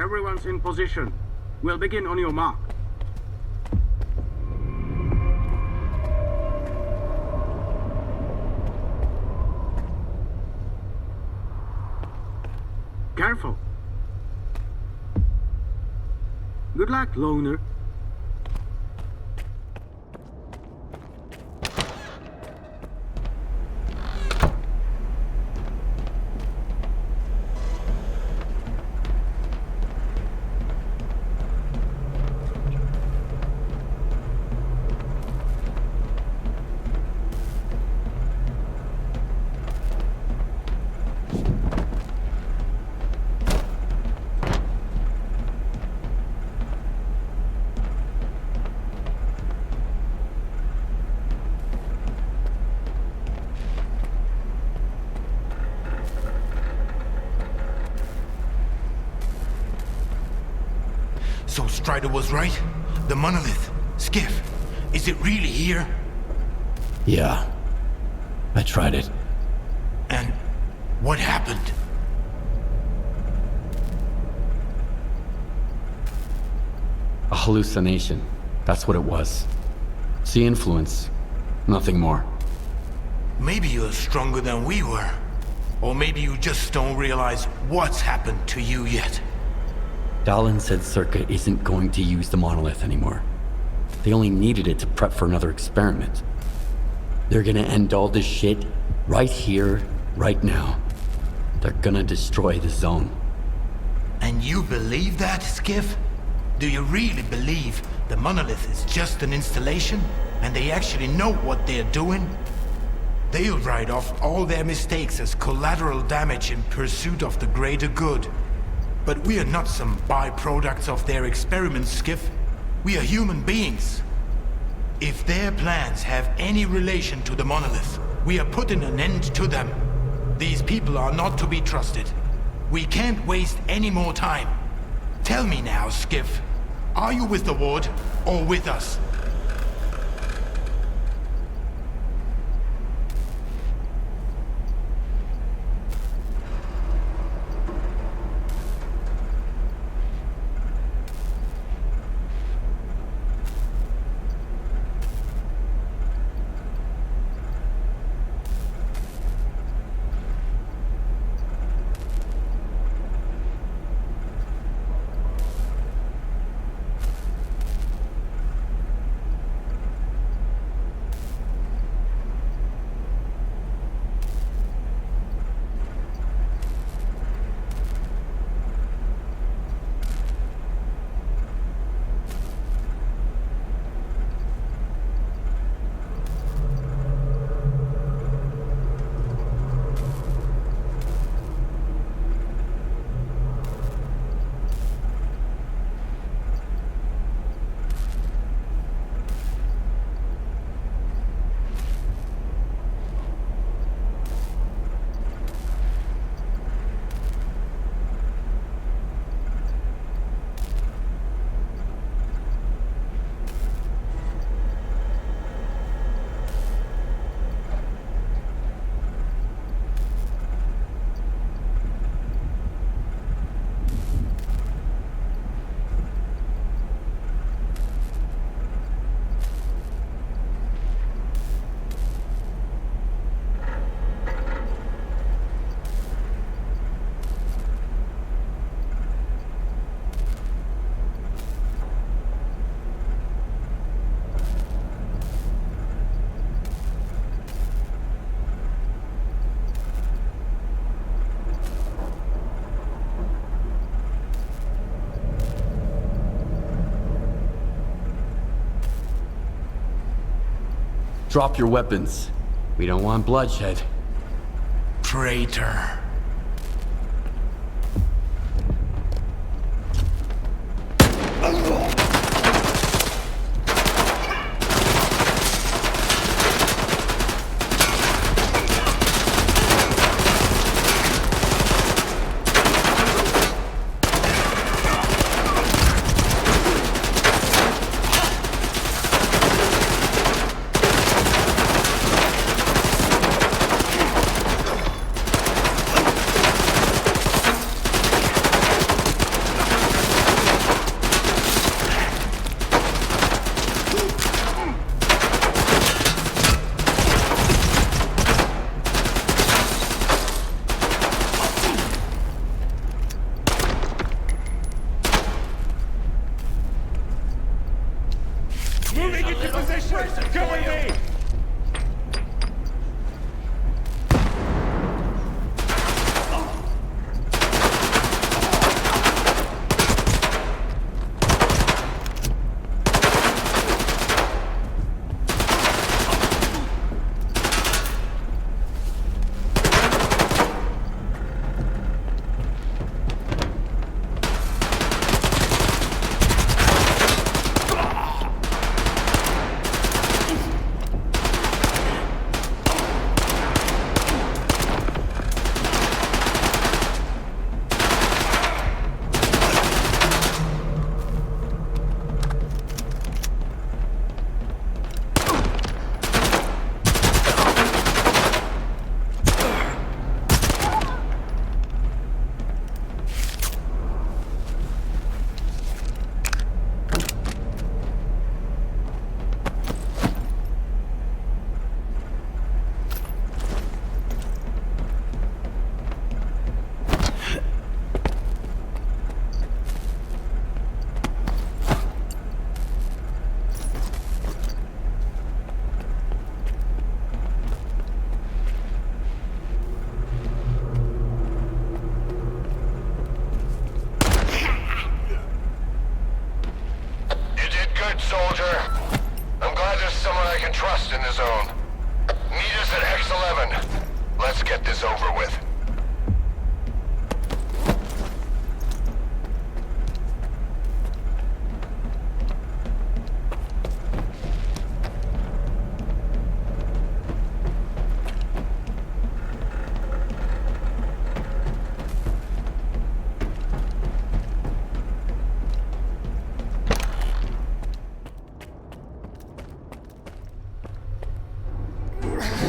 Everyone's in position. We'll begin on your mark. Careful. Good luck, loner. So Strider was right? The Monolith, Skiff, is it really here? Yeah. I tried it. And what happened? A hallucination. That's what it was. See influence. Nothing more. Maybe you're stronger than we were. Or maybe you just don't realize what's happened to you yet. Dallin said s.t.a.l.k.e.r. isn't going to use the Monolith anymore. They only needed it to prep for another experiment. They're gonna end all this shit right here, right now. They're gonna destroy the zone. And you believe that, Skiff? Do you really believe the Monolith is just an installation, and they actually know what they're doing? They'll write off all their mistakes as collateral damage in pursuit of the greater good. But we are not some byproducts of their experiments, Skiff. We are human beings. If their plans have any relation to the Monolith, we are putting an end to them. These people are not to be trusted. We can't waste any more time. Tell me now, Skiff. Are you with the Ward, or with us? Drop your weapons. We don't want bloodshed. Traitor. Moving into position! Cover me! Soldier. I'm glad there's someone I can trust in the zone. Meet us at X11. Let's get this over with. Warning.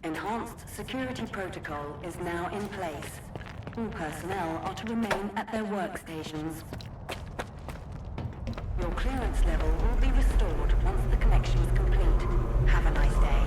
Enhanced security protocol is now in place. All personnel are to remain at their workstations. Your clearance level will be restored once the connection is complete. Have a nice day.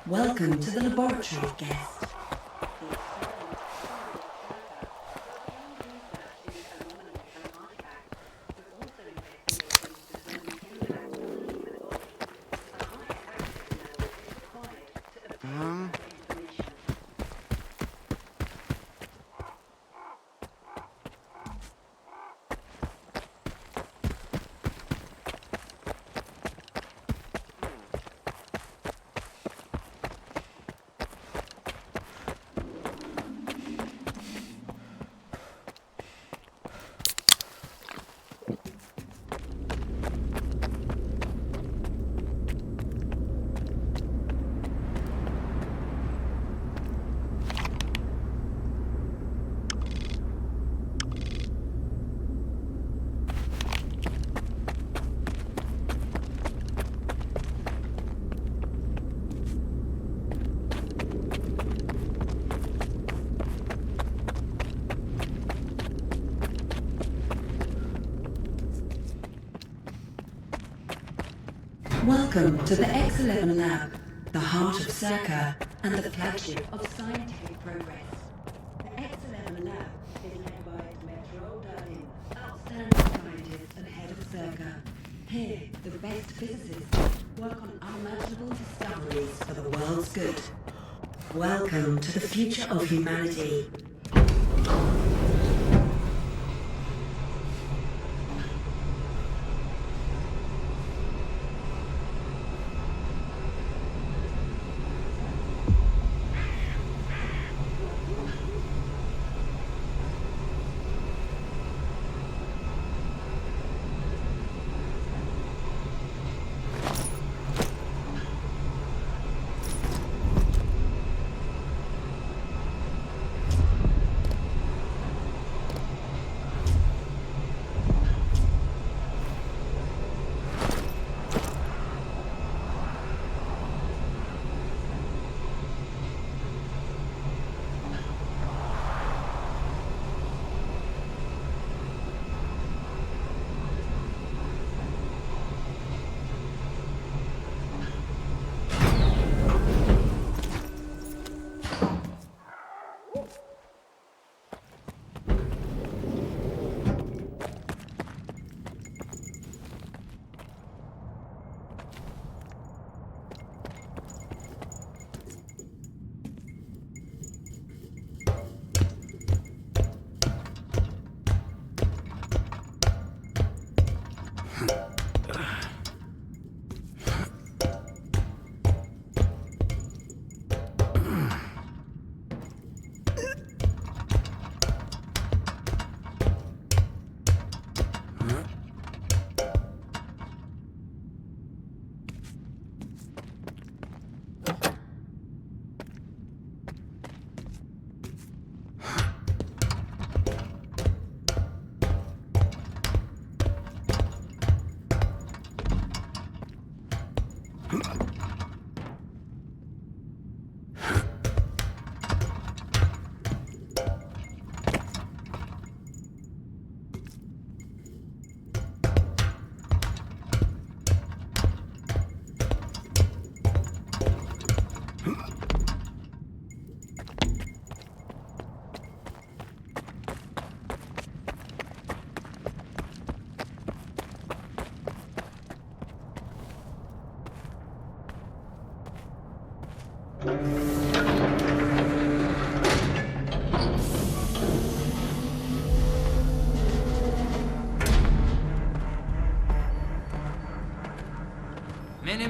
Welcome to the laboratory, guest. Welcome to the X11 lab, the heart of s.t.a.l.k.e.r and the flagship of scientific progress. The X11 lab is led by Metro Darling, outstanding scientist and head of s.t.a.l.k.e.r. Here, the best physicists work on unimaginable discoveries for the world's good. Welcome to the future of humanity.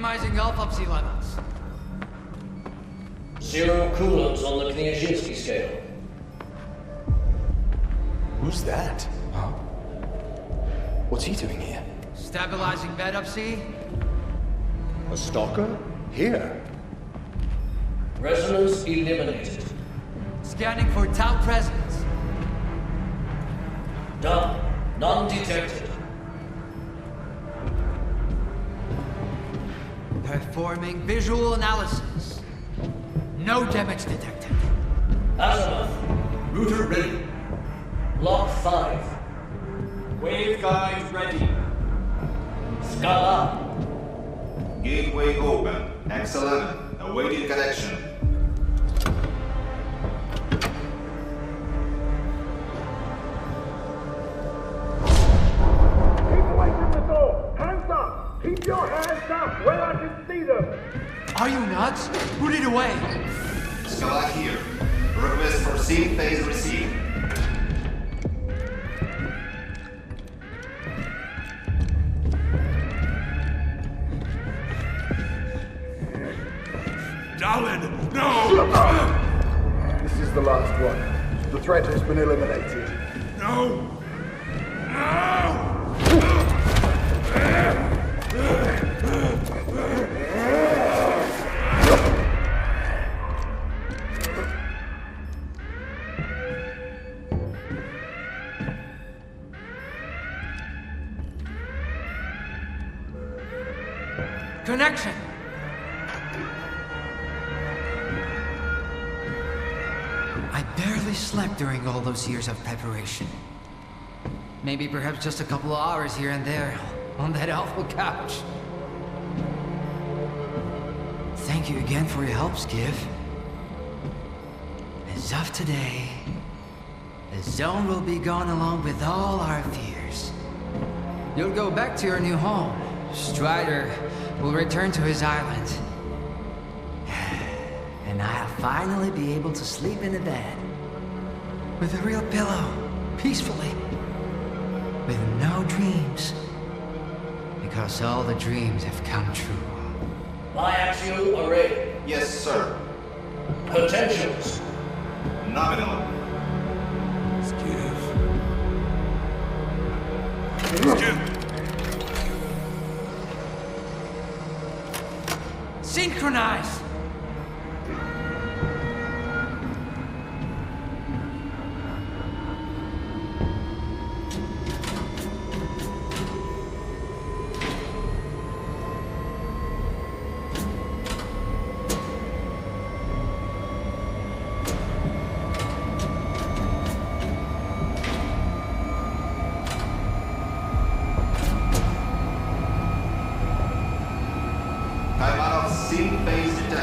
Maximizing autopsy levels. 0 coulombs on the Kniazinski scale. Who's that? Huh? What's he doing here? Stabilizing bed up, see? A stalker? Here? Resonance eliminated. Scanning for Tau presence. Done. None detected. Performing visual analysis. No damage detected. Azimuth. Router ready. Block 5. Waveguide ready. Scala. Gateway open. X11. Awaiting connection. Keep away from the door! Hands up! Keep your hands up where I can see them! Are you nuts? Put it away! Scala here. Request for scene phase received. Darwin, no! This is the last one. The threat has been eliminated. No! Connection! I barely slept during all those years of preparation. Maybe perhaps just a couple of hours here and there on that awful couch. Thank you again for your help, Skiff. As of today, the zone will be gone along with all our fears. You'll go back to your new home. Strider will return to his island. And I'll finally be able to sleep in a bed. With a real pillow. Peacefully. With no dreams. Because all the dreams have come true. Biaxial array. Yes, sir. Potentials. Nominal. Synchronize! I'm out of scene phase detected.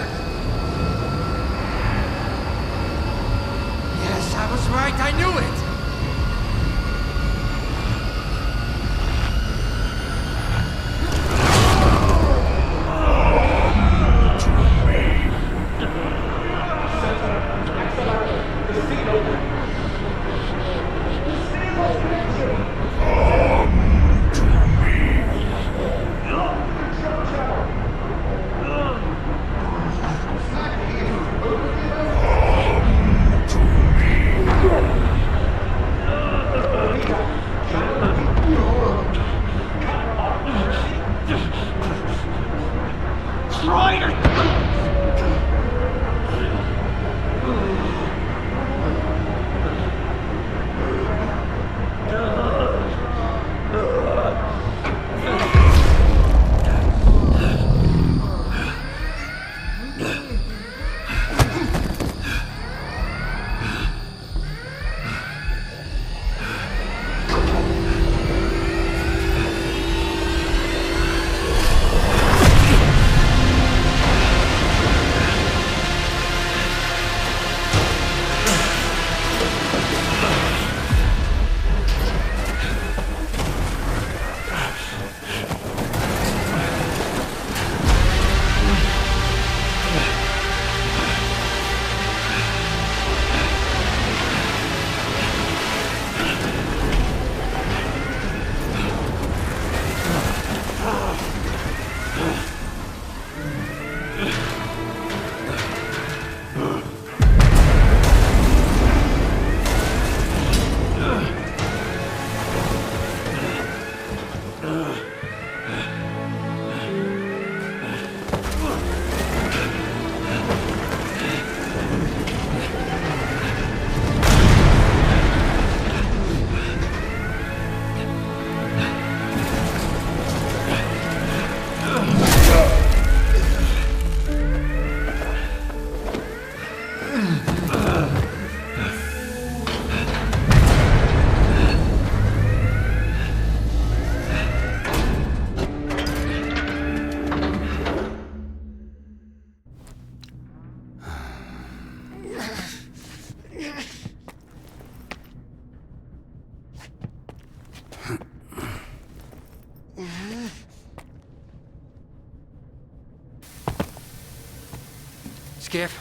Skiff?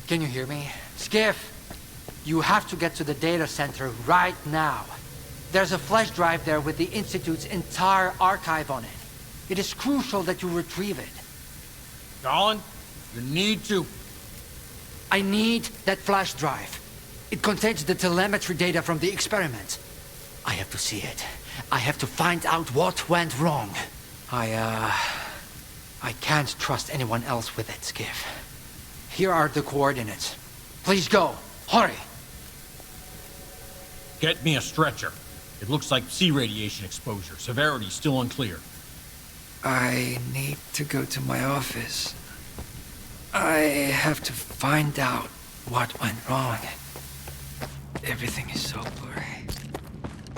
Can you hear me? Skiff! You have to get to the data center right now. There's a flash drive there with the Institute's entire archive on it. It is crucial that you retrieve it. Colin, you need to... I need that flash drive. It contains the telemetry data from the experiment. I have to see it. I have to find out what went wrong. I can't trust anyone else with it, Skiff. Here are the coordinates. Please go. Hurry! Get me a stretcher. It looks like sea radiation exposure. Severity still unclear. I need to go to my office. I have to find out what went wrong. Everything is so blurry.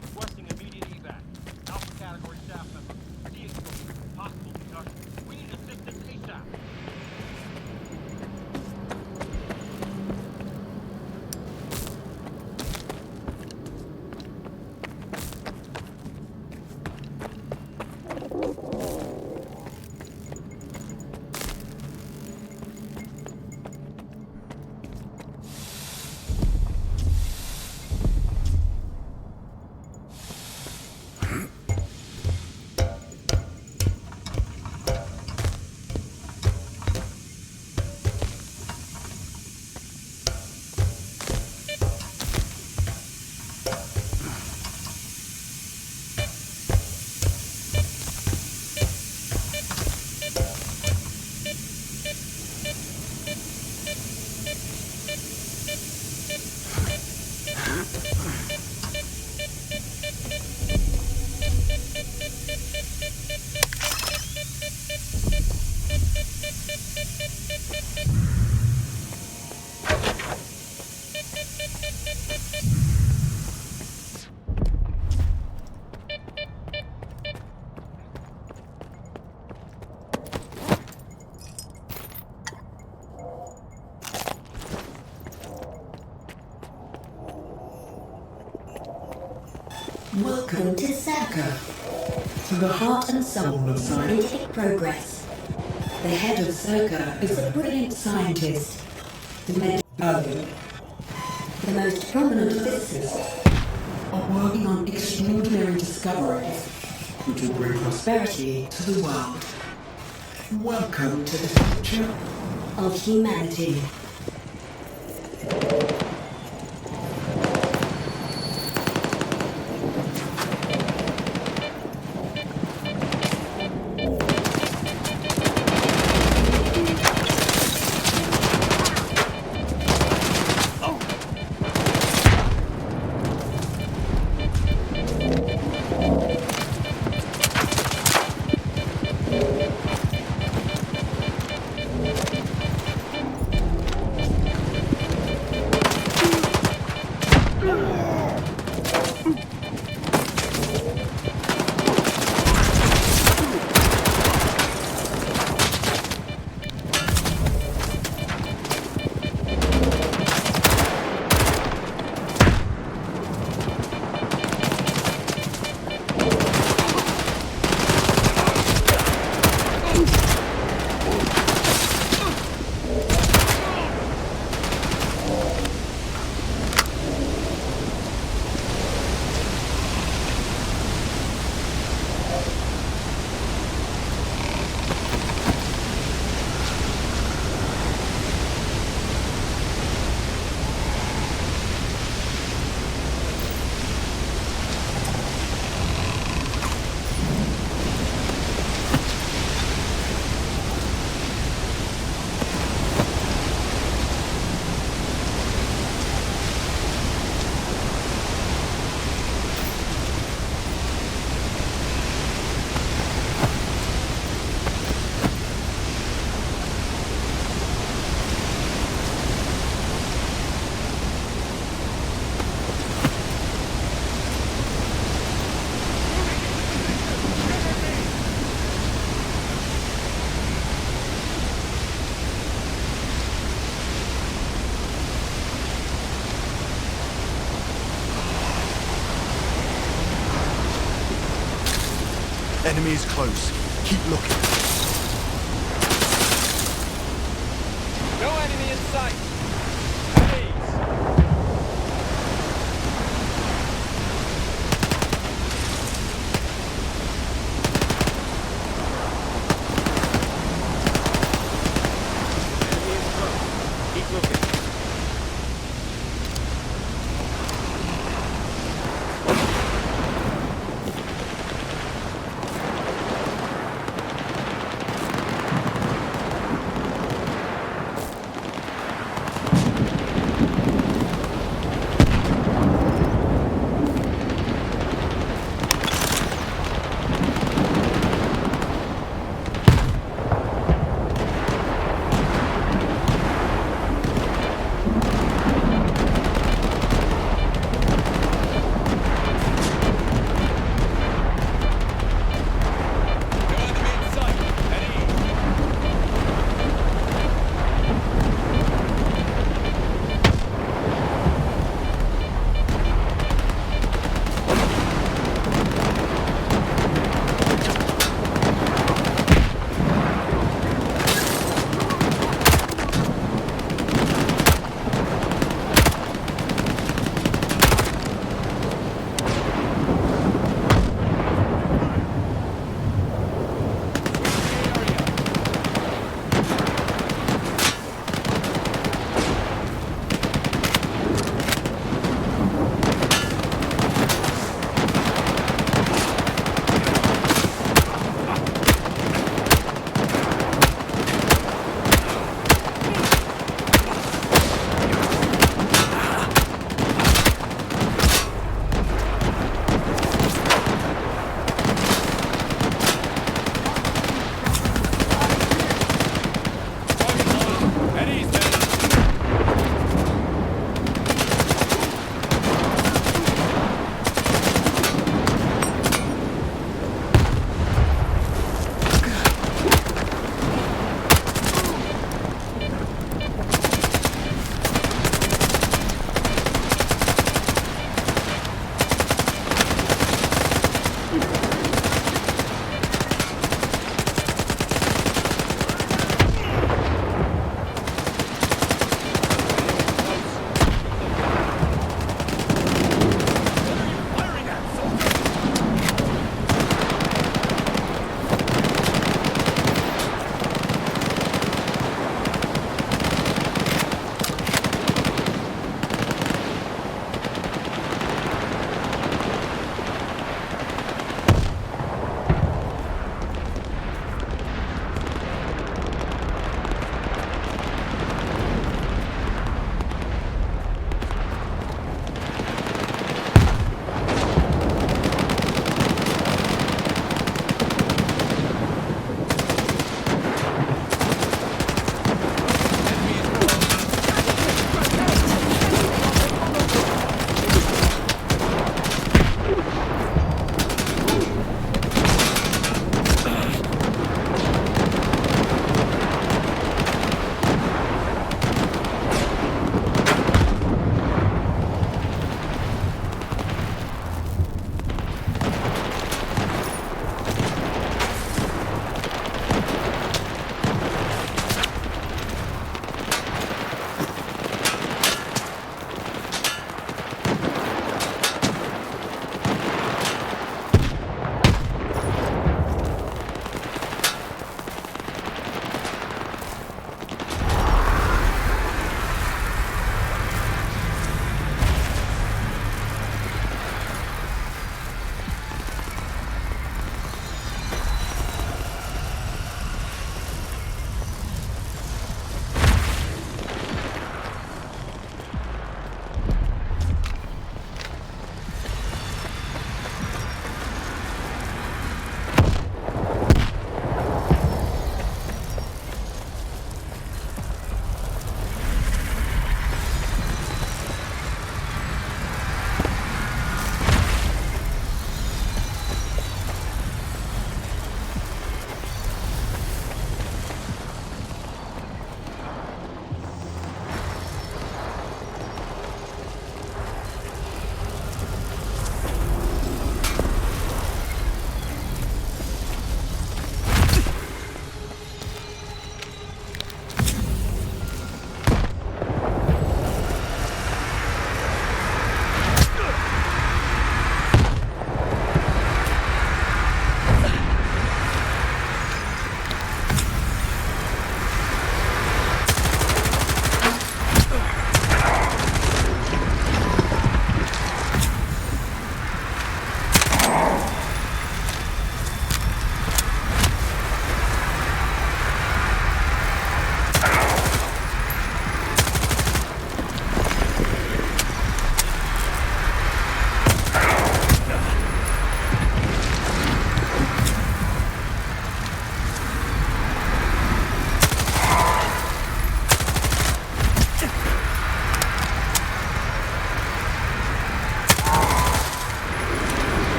Requesting immediate evac. Alpha category staff member. De-exposure. Possible concussion. We need assistance ASAP. Welcome to s.t.a.l.k.e.r, to the heart and soul of scientific progress. The head of s.t.a.l.k.e.r is a brilliant scientist, the most prominent physicists are working on extraordinary discoveries which will bring prosperity to the world. Welcome to the future of humanity. Enemy is close. Keep looking. No enemy! sight. At ease. Enemy is close. Keep looking.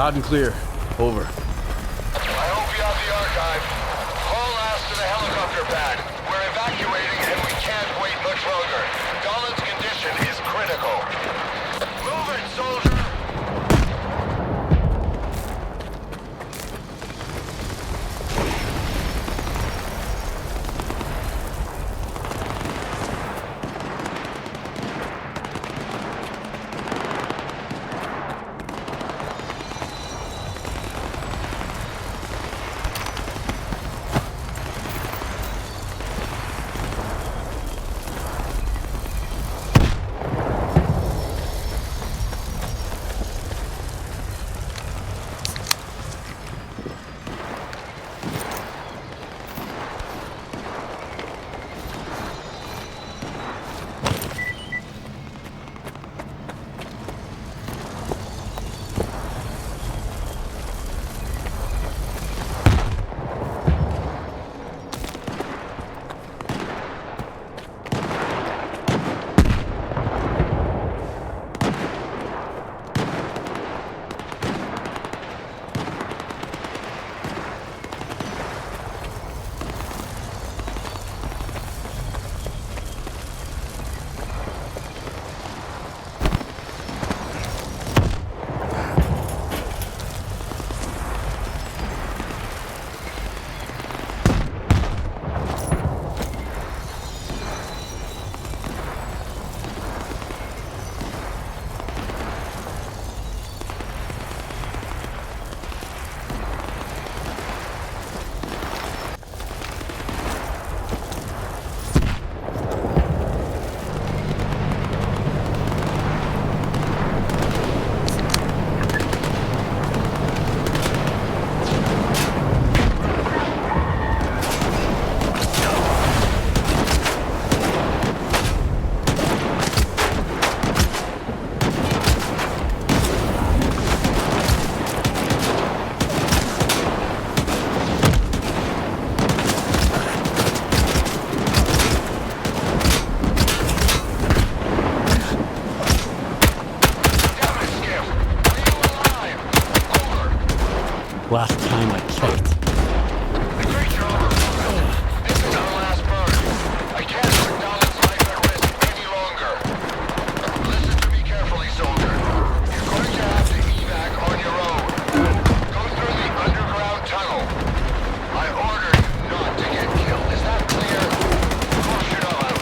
Loud and clear. Over. I hope you have the archive. Haul ass to the helicopter pad. We're evacuating and we can't wait much longer. Dolan's condition is critical. Move it, soldier! Last time I checked. This is our last burn. I can't put Dolan's life at risk any longer. Listen to me carefully, soldier. You're going to have to evac on your own. Go through the underground tunnel. I order you not to get killed. Is that clear? Caution out.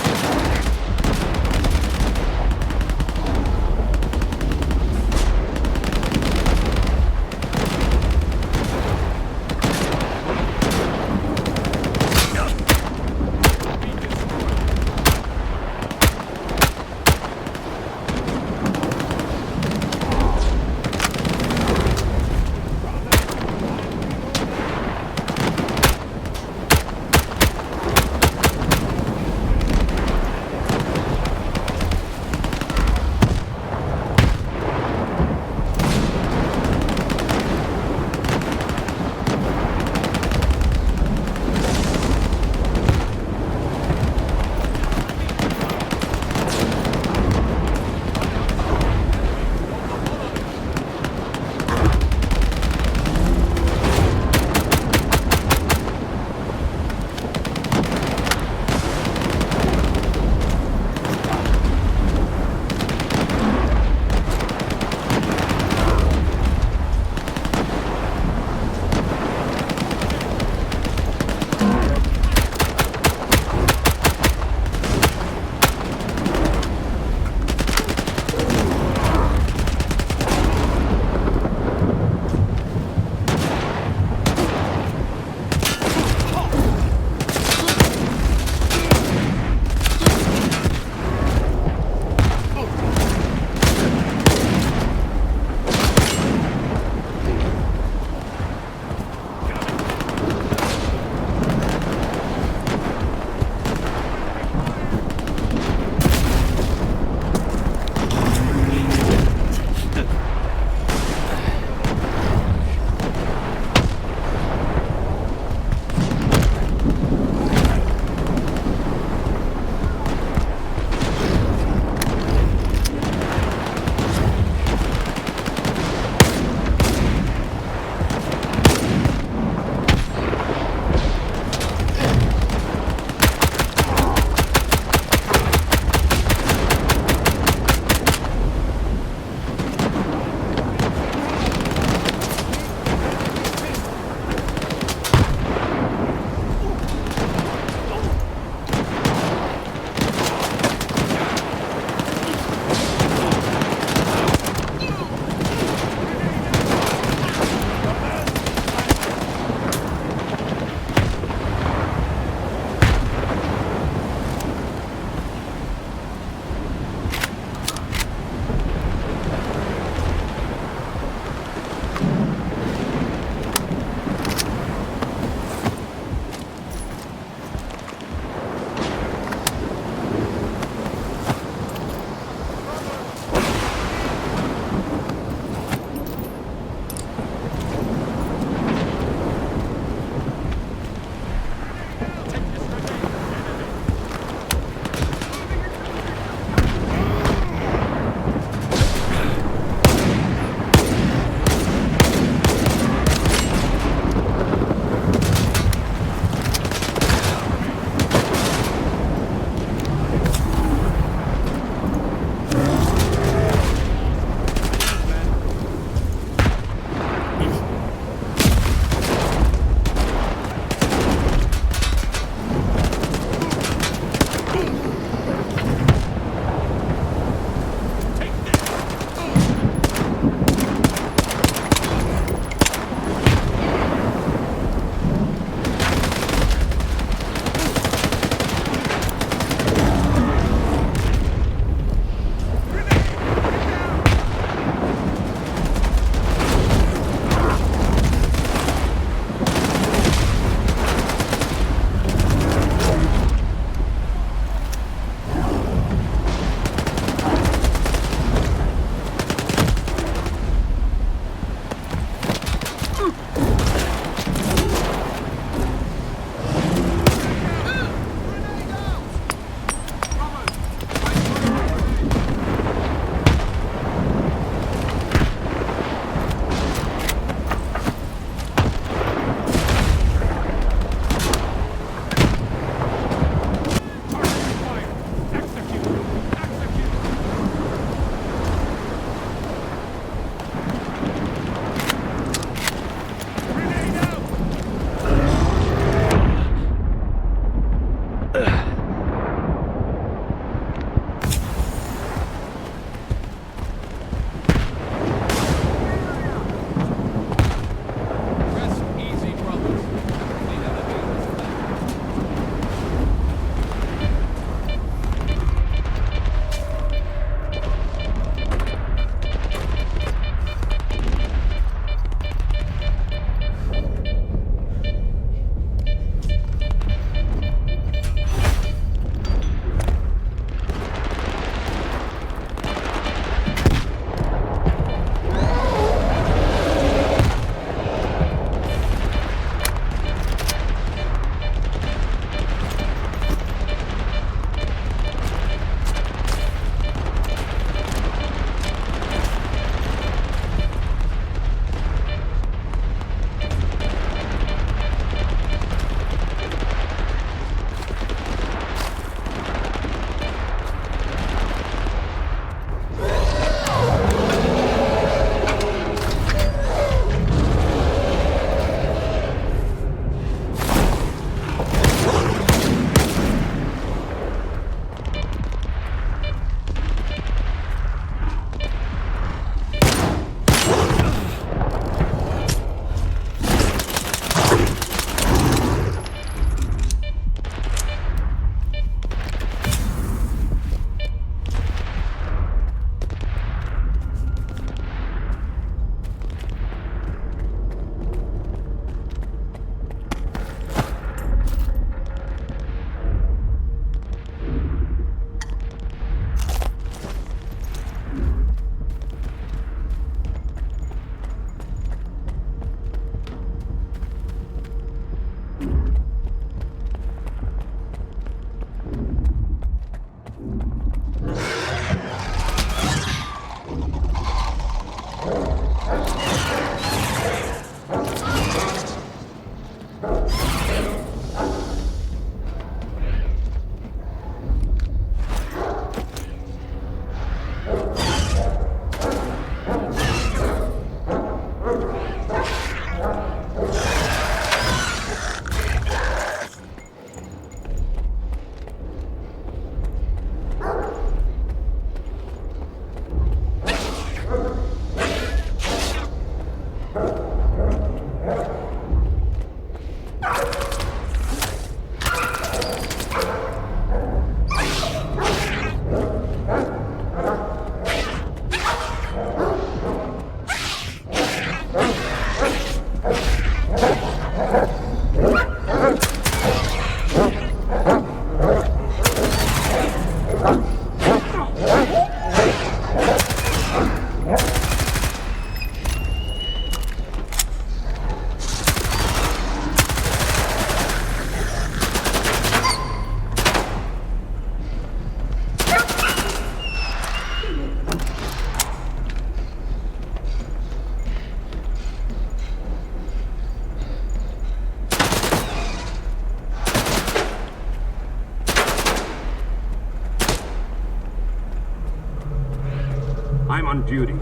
on duty.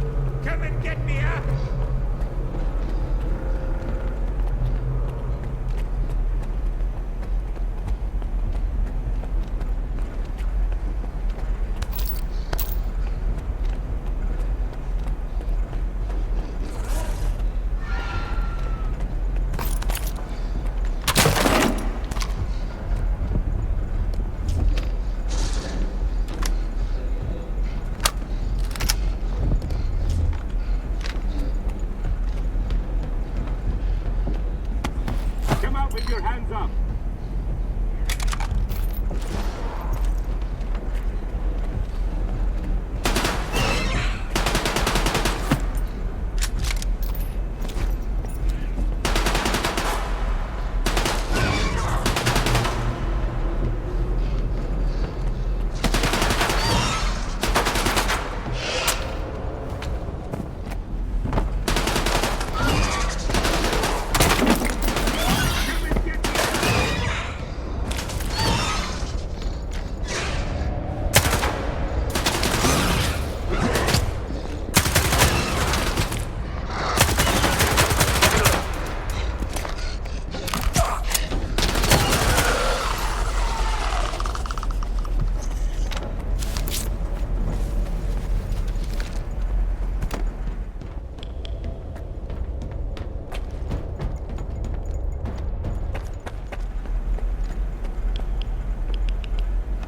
Come and get me, huh? Come out with your hands up.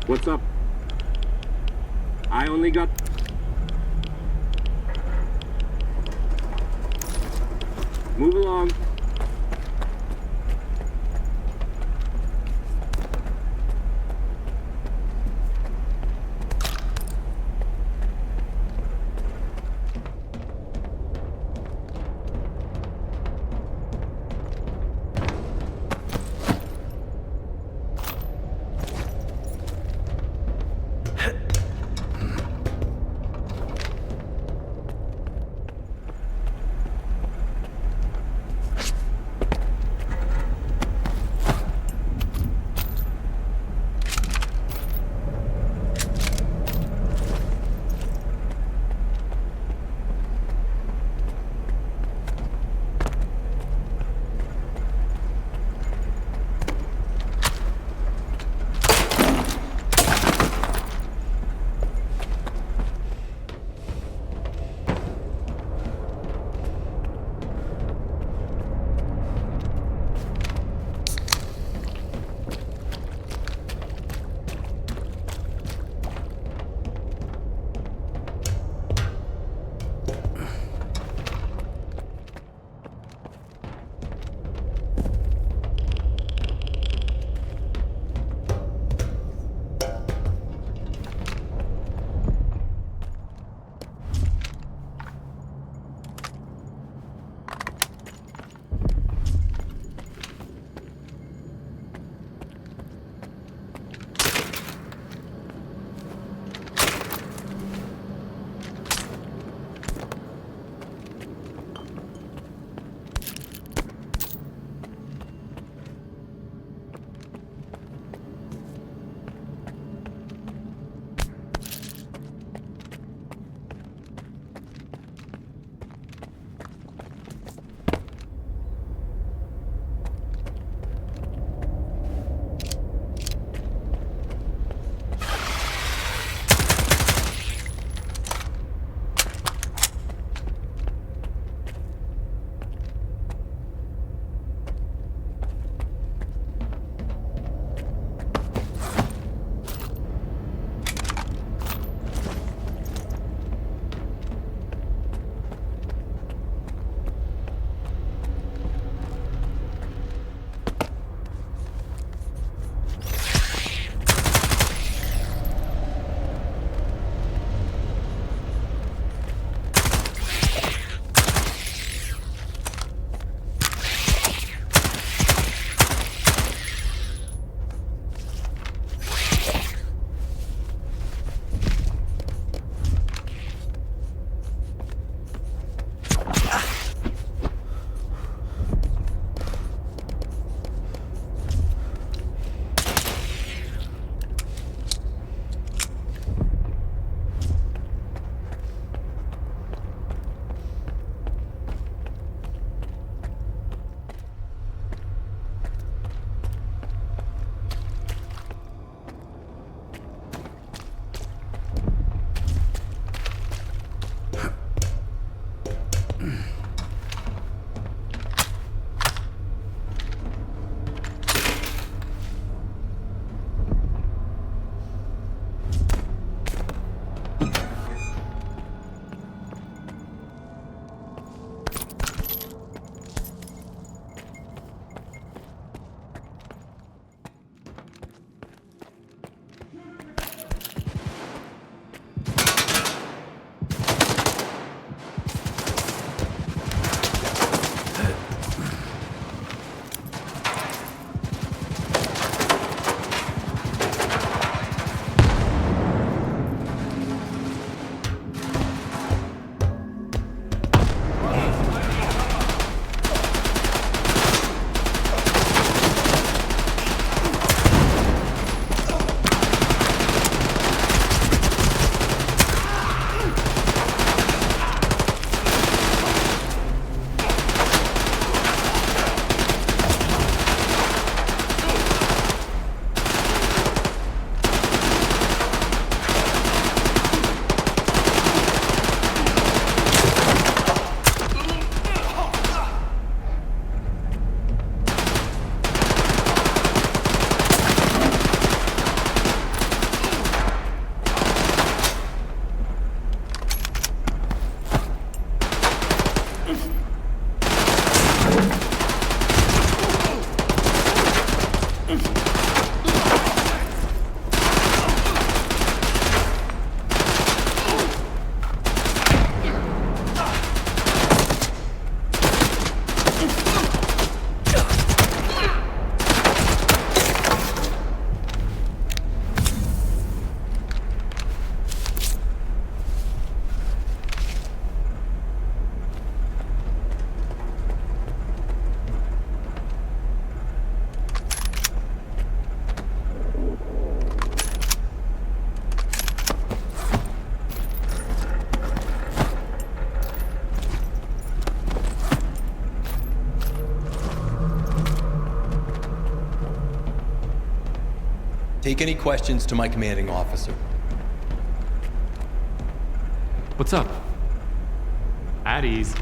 What's up? I only got... Move along. Take any questions to my commanding officer. What's up? At ease.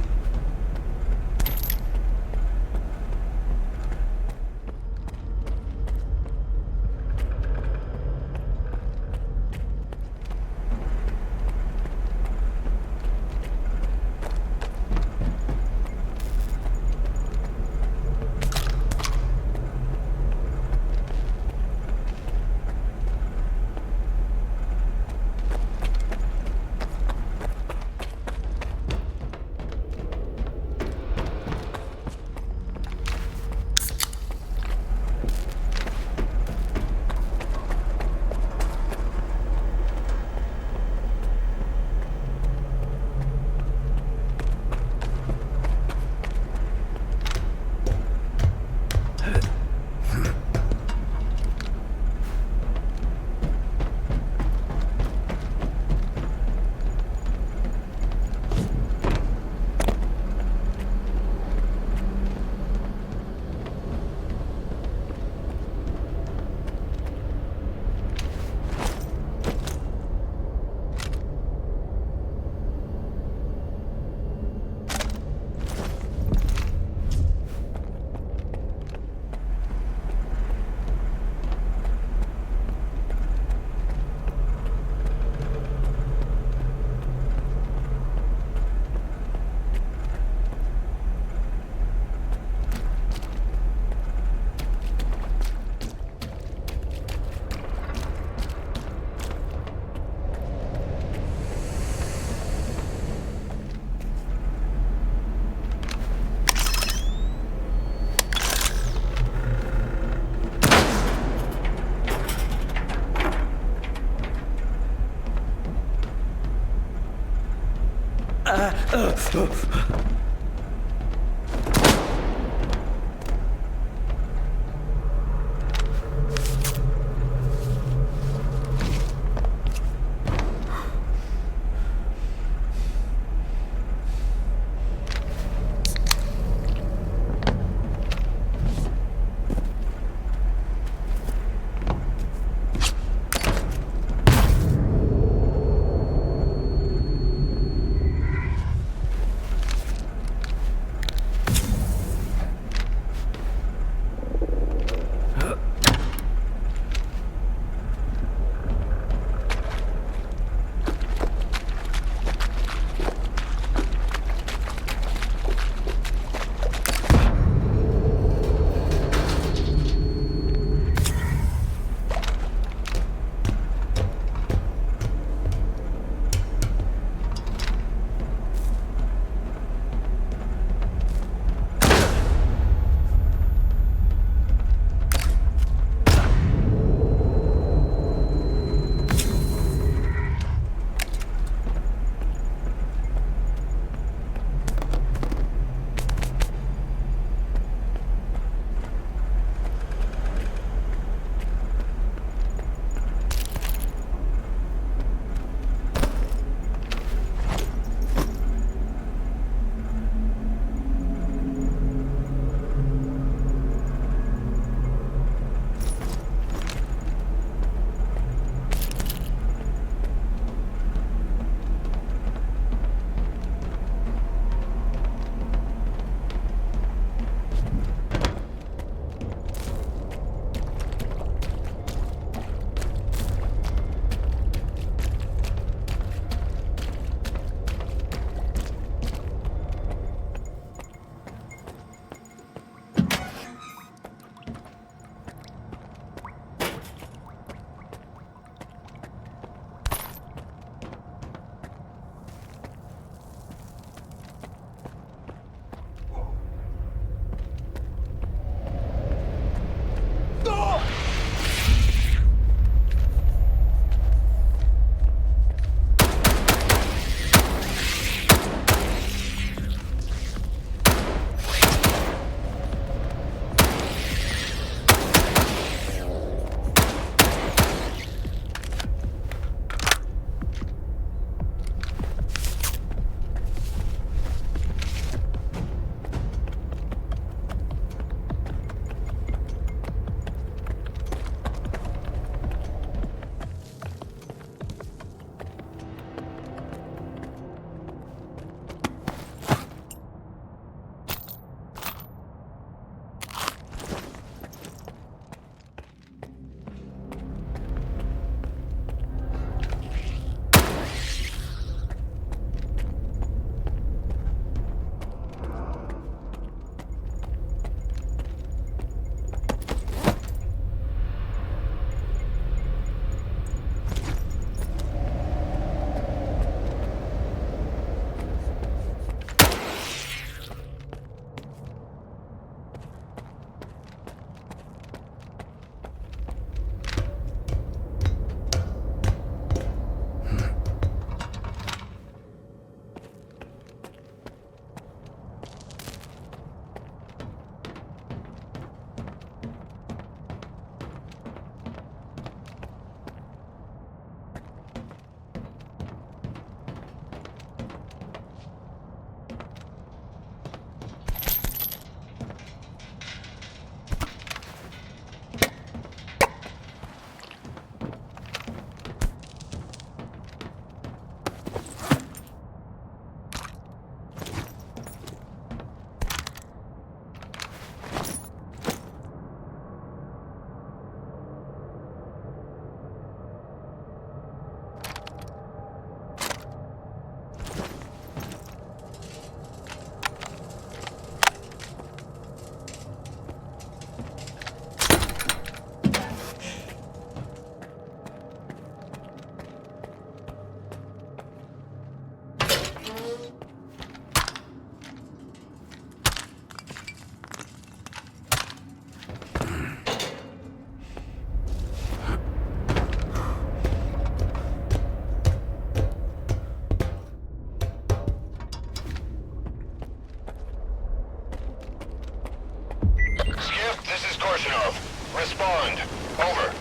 Commissioner. Respond. Over.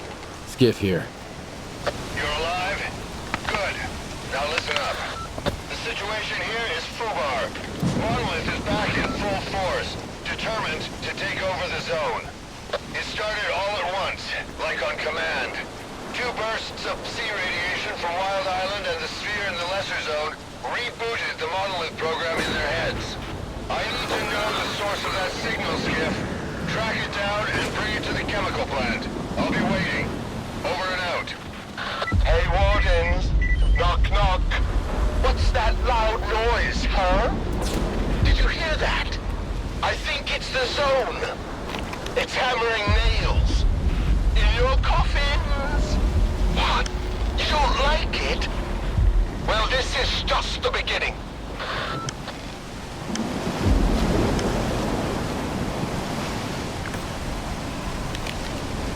Skiff here. You're alive? Good. Now listen up. The situation here is FUBAR. Monolith is back in full force, determined to take over the zone. It started all at once, like on command. 2 bursts of sea radiation from Wild Island and the sphere in the Lesser Zone rebooted the Monolith program in their heads. I need to know the source of that signal, Skiff. Track it down and bring it to the chemical plant. I'll be waiting. Over and out. Hey, Wardens. Knock, knock. What's that loud noise, huh? Did you hear that? I think it's the zone. It's hammering nails. In your coffins. What? You don't like it? Well, this is just the beginning.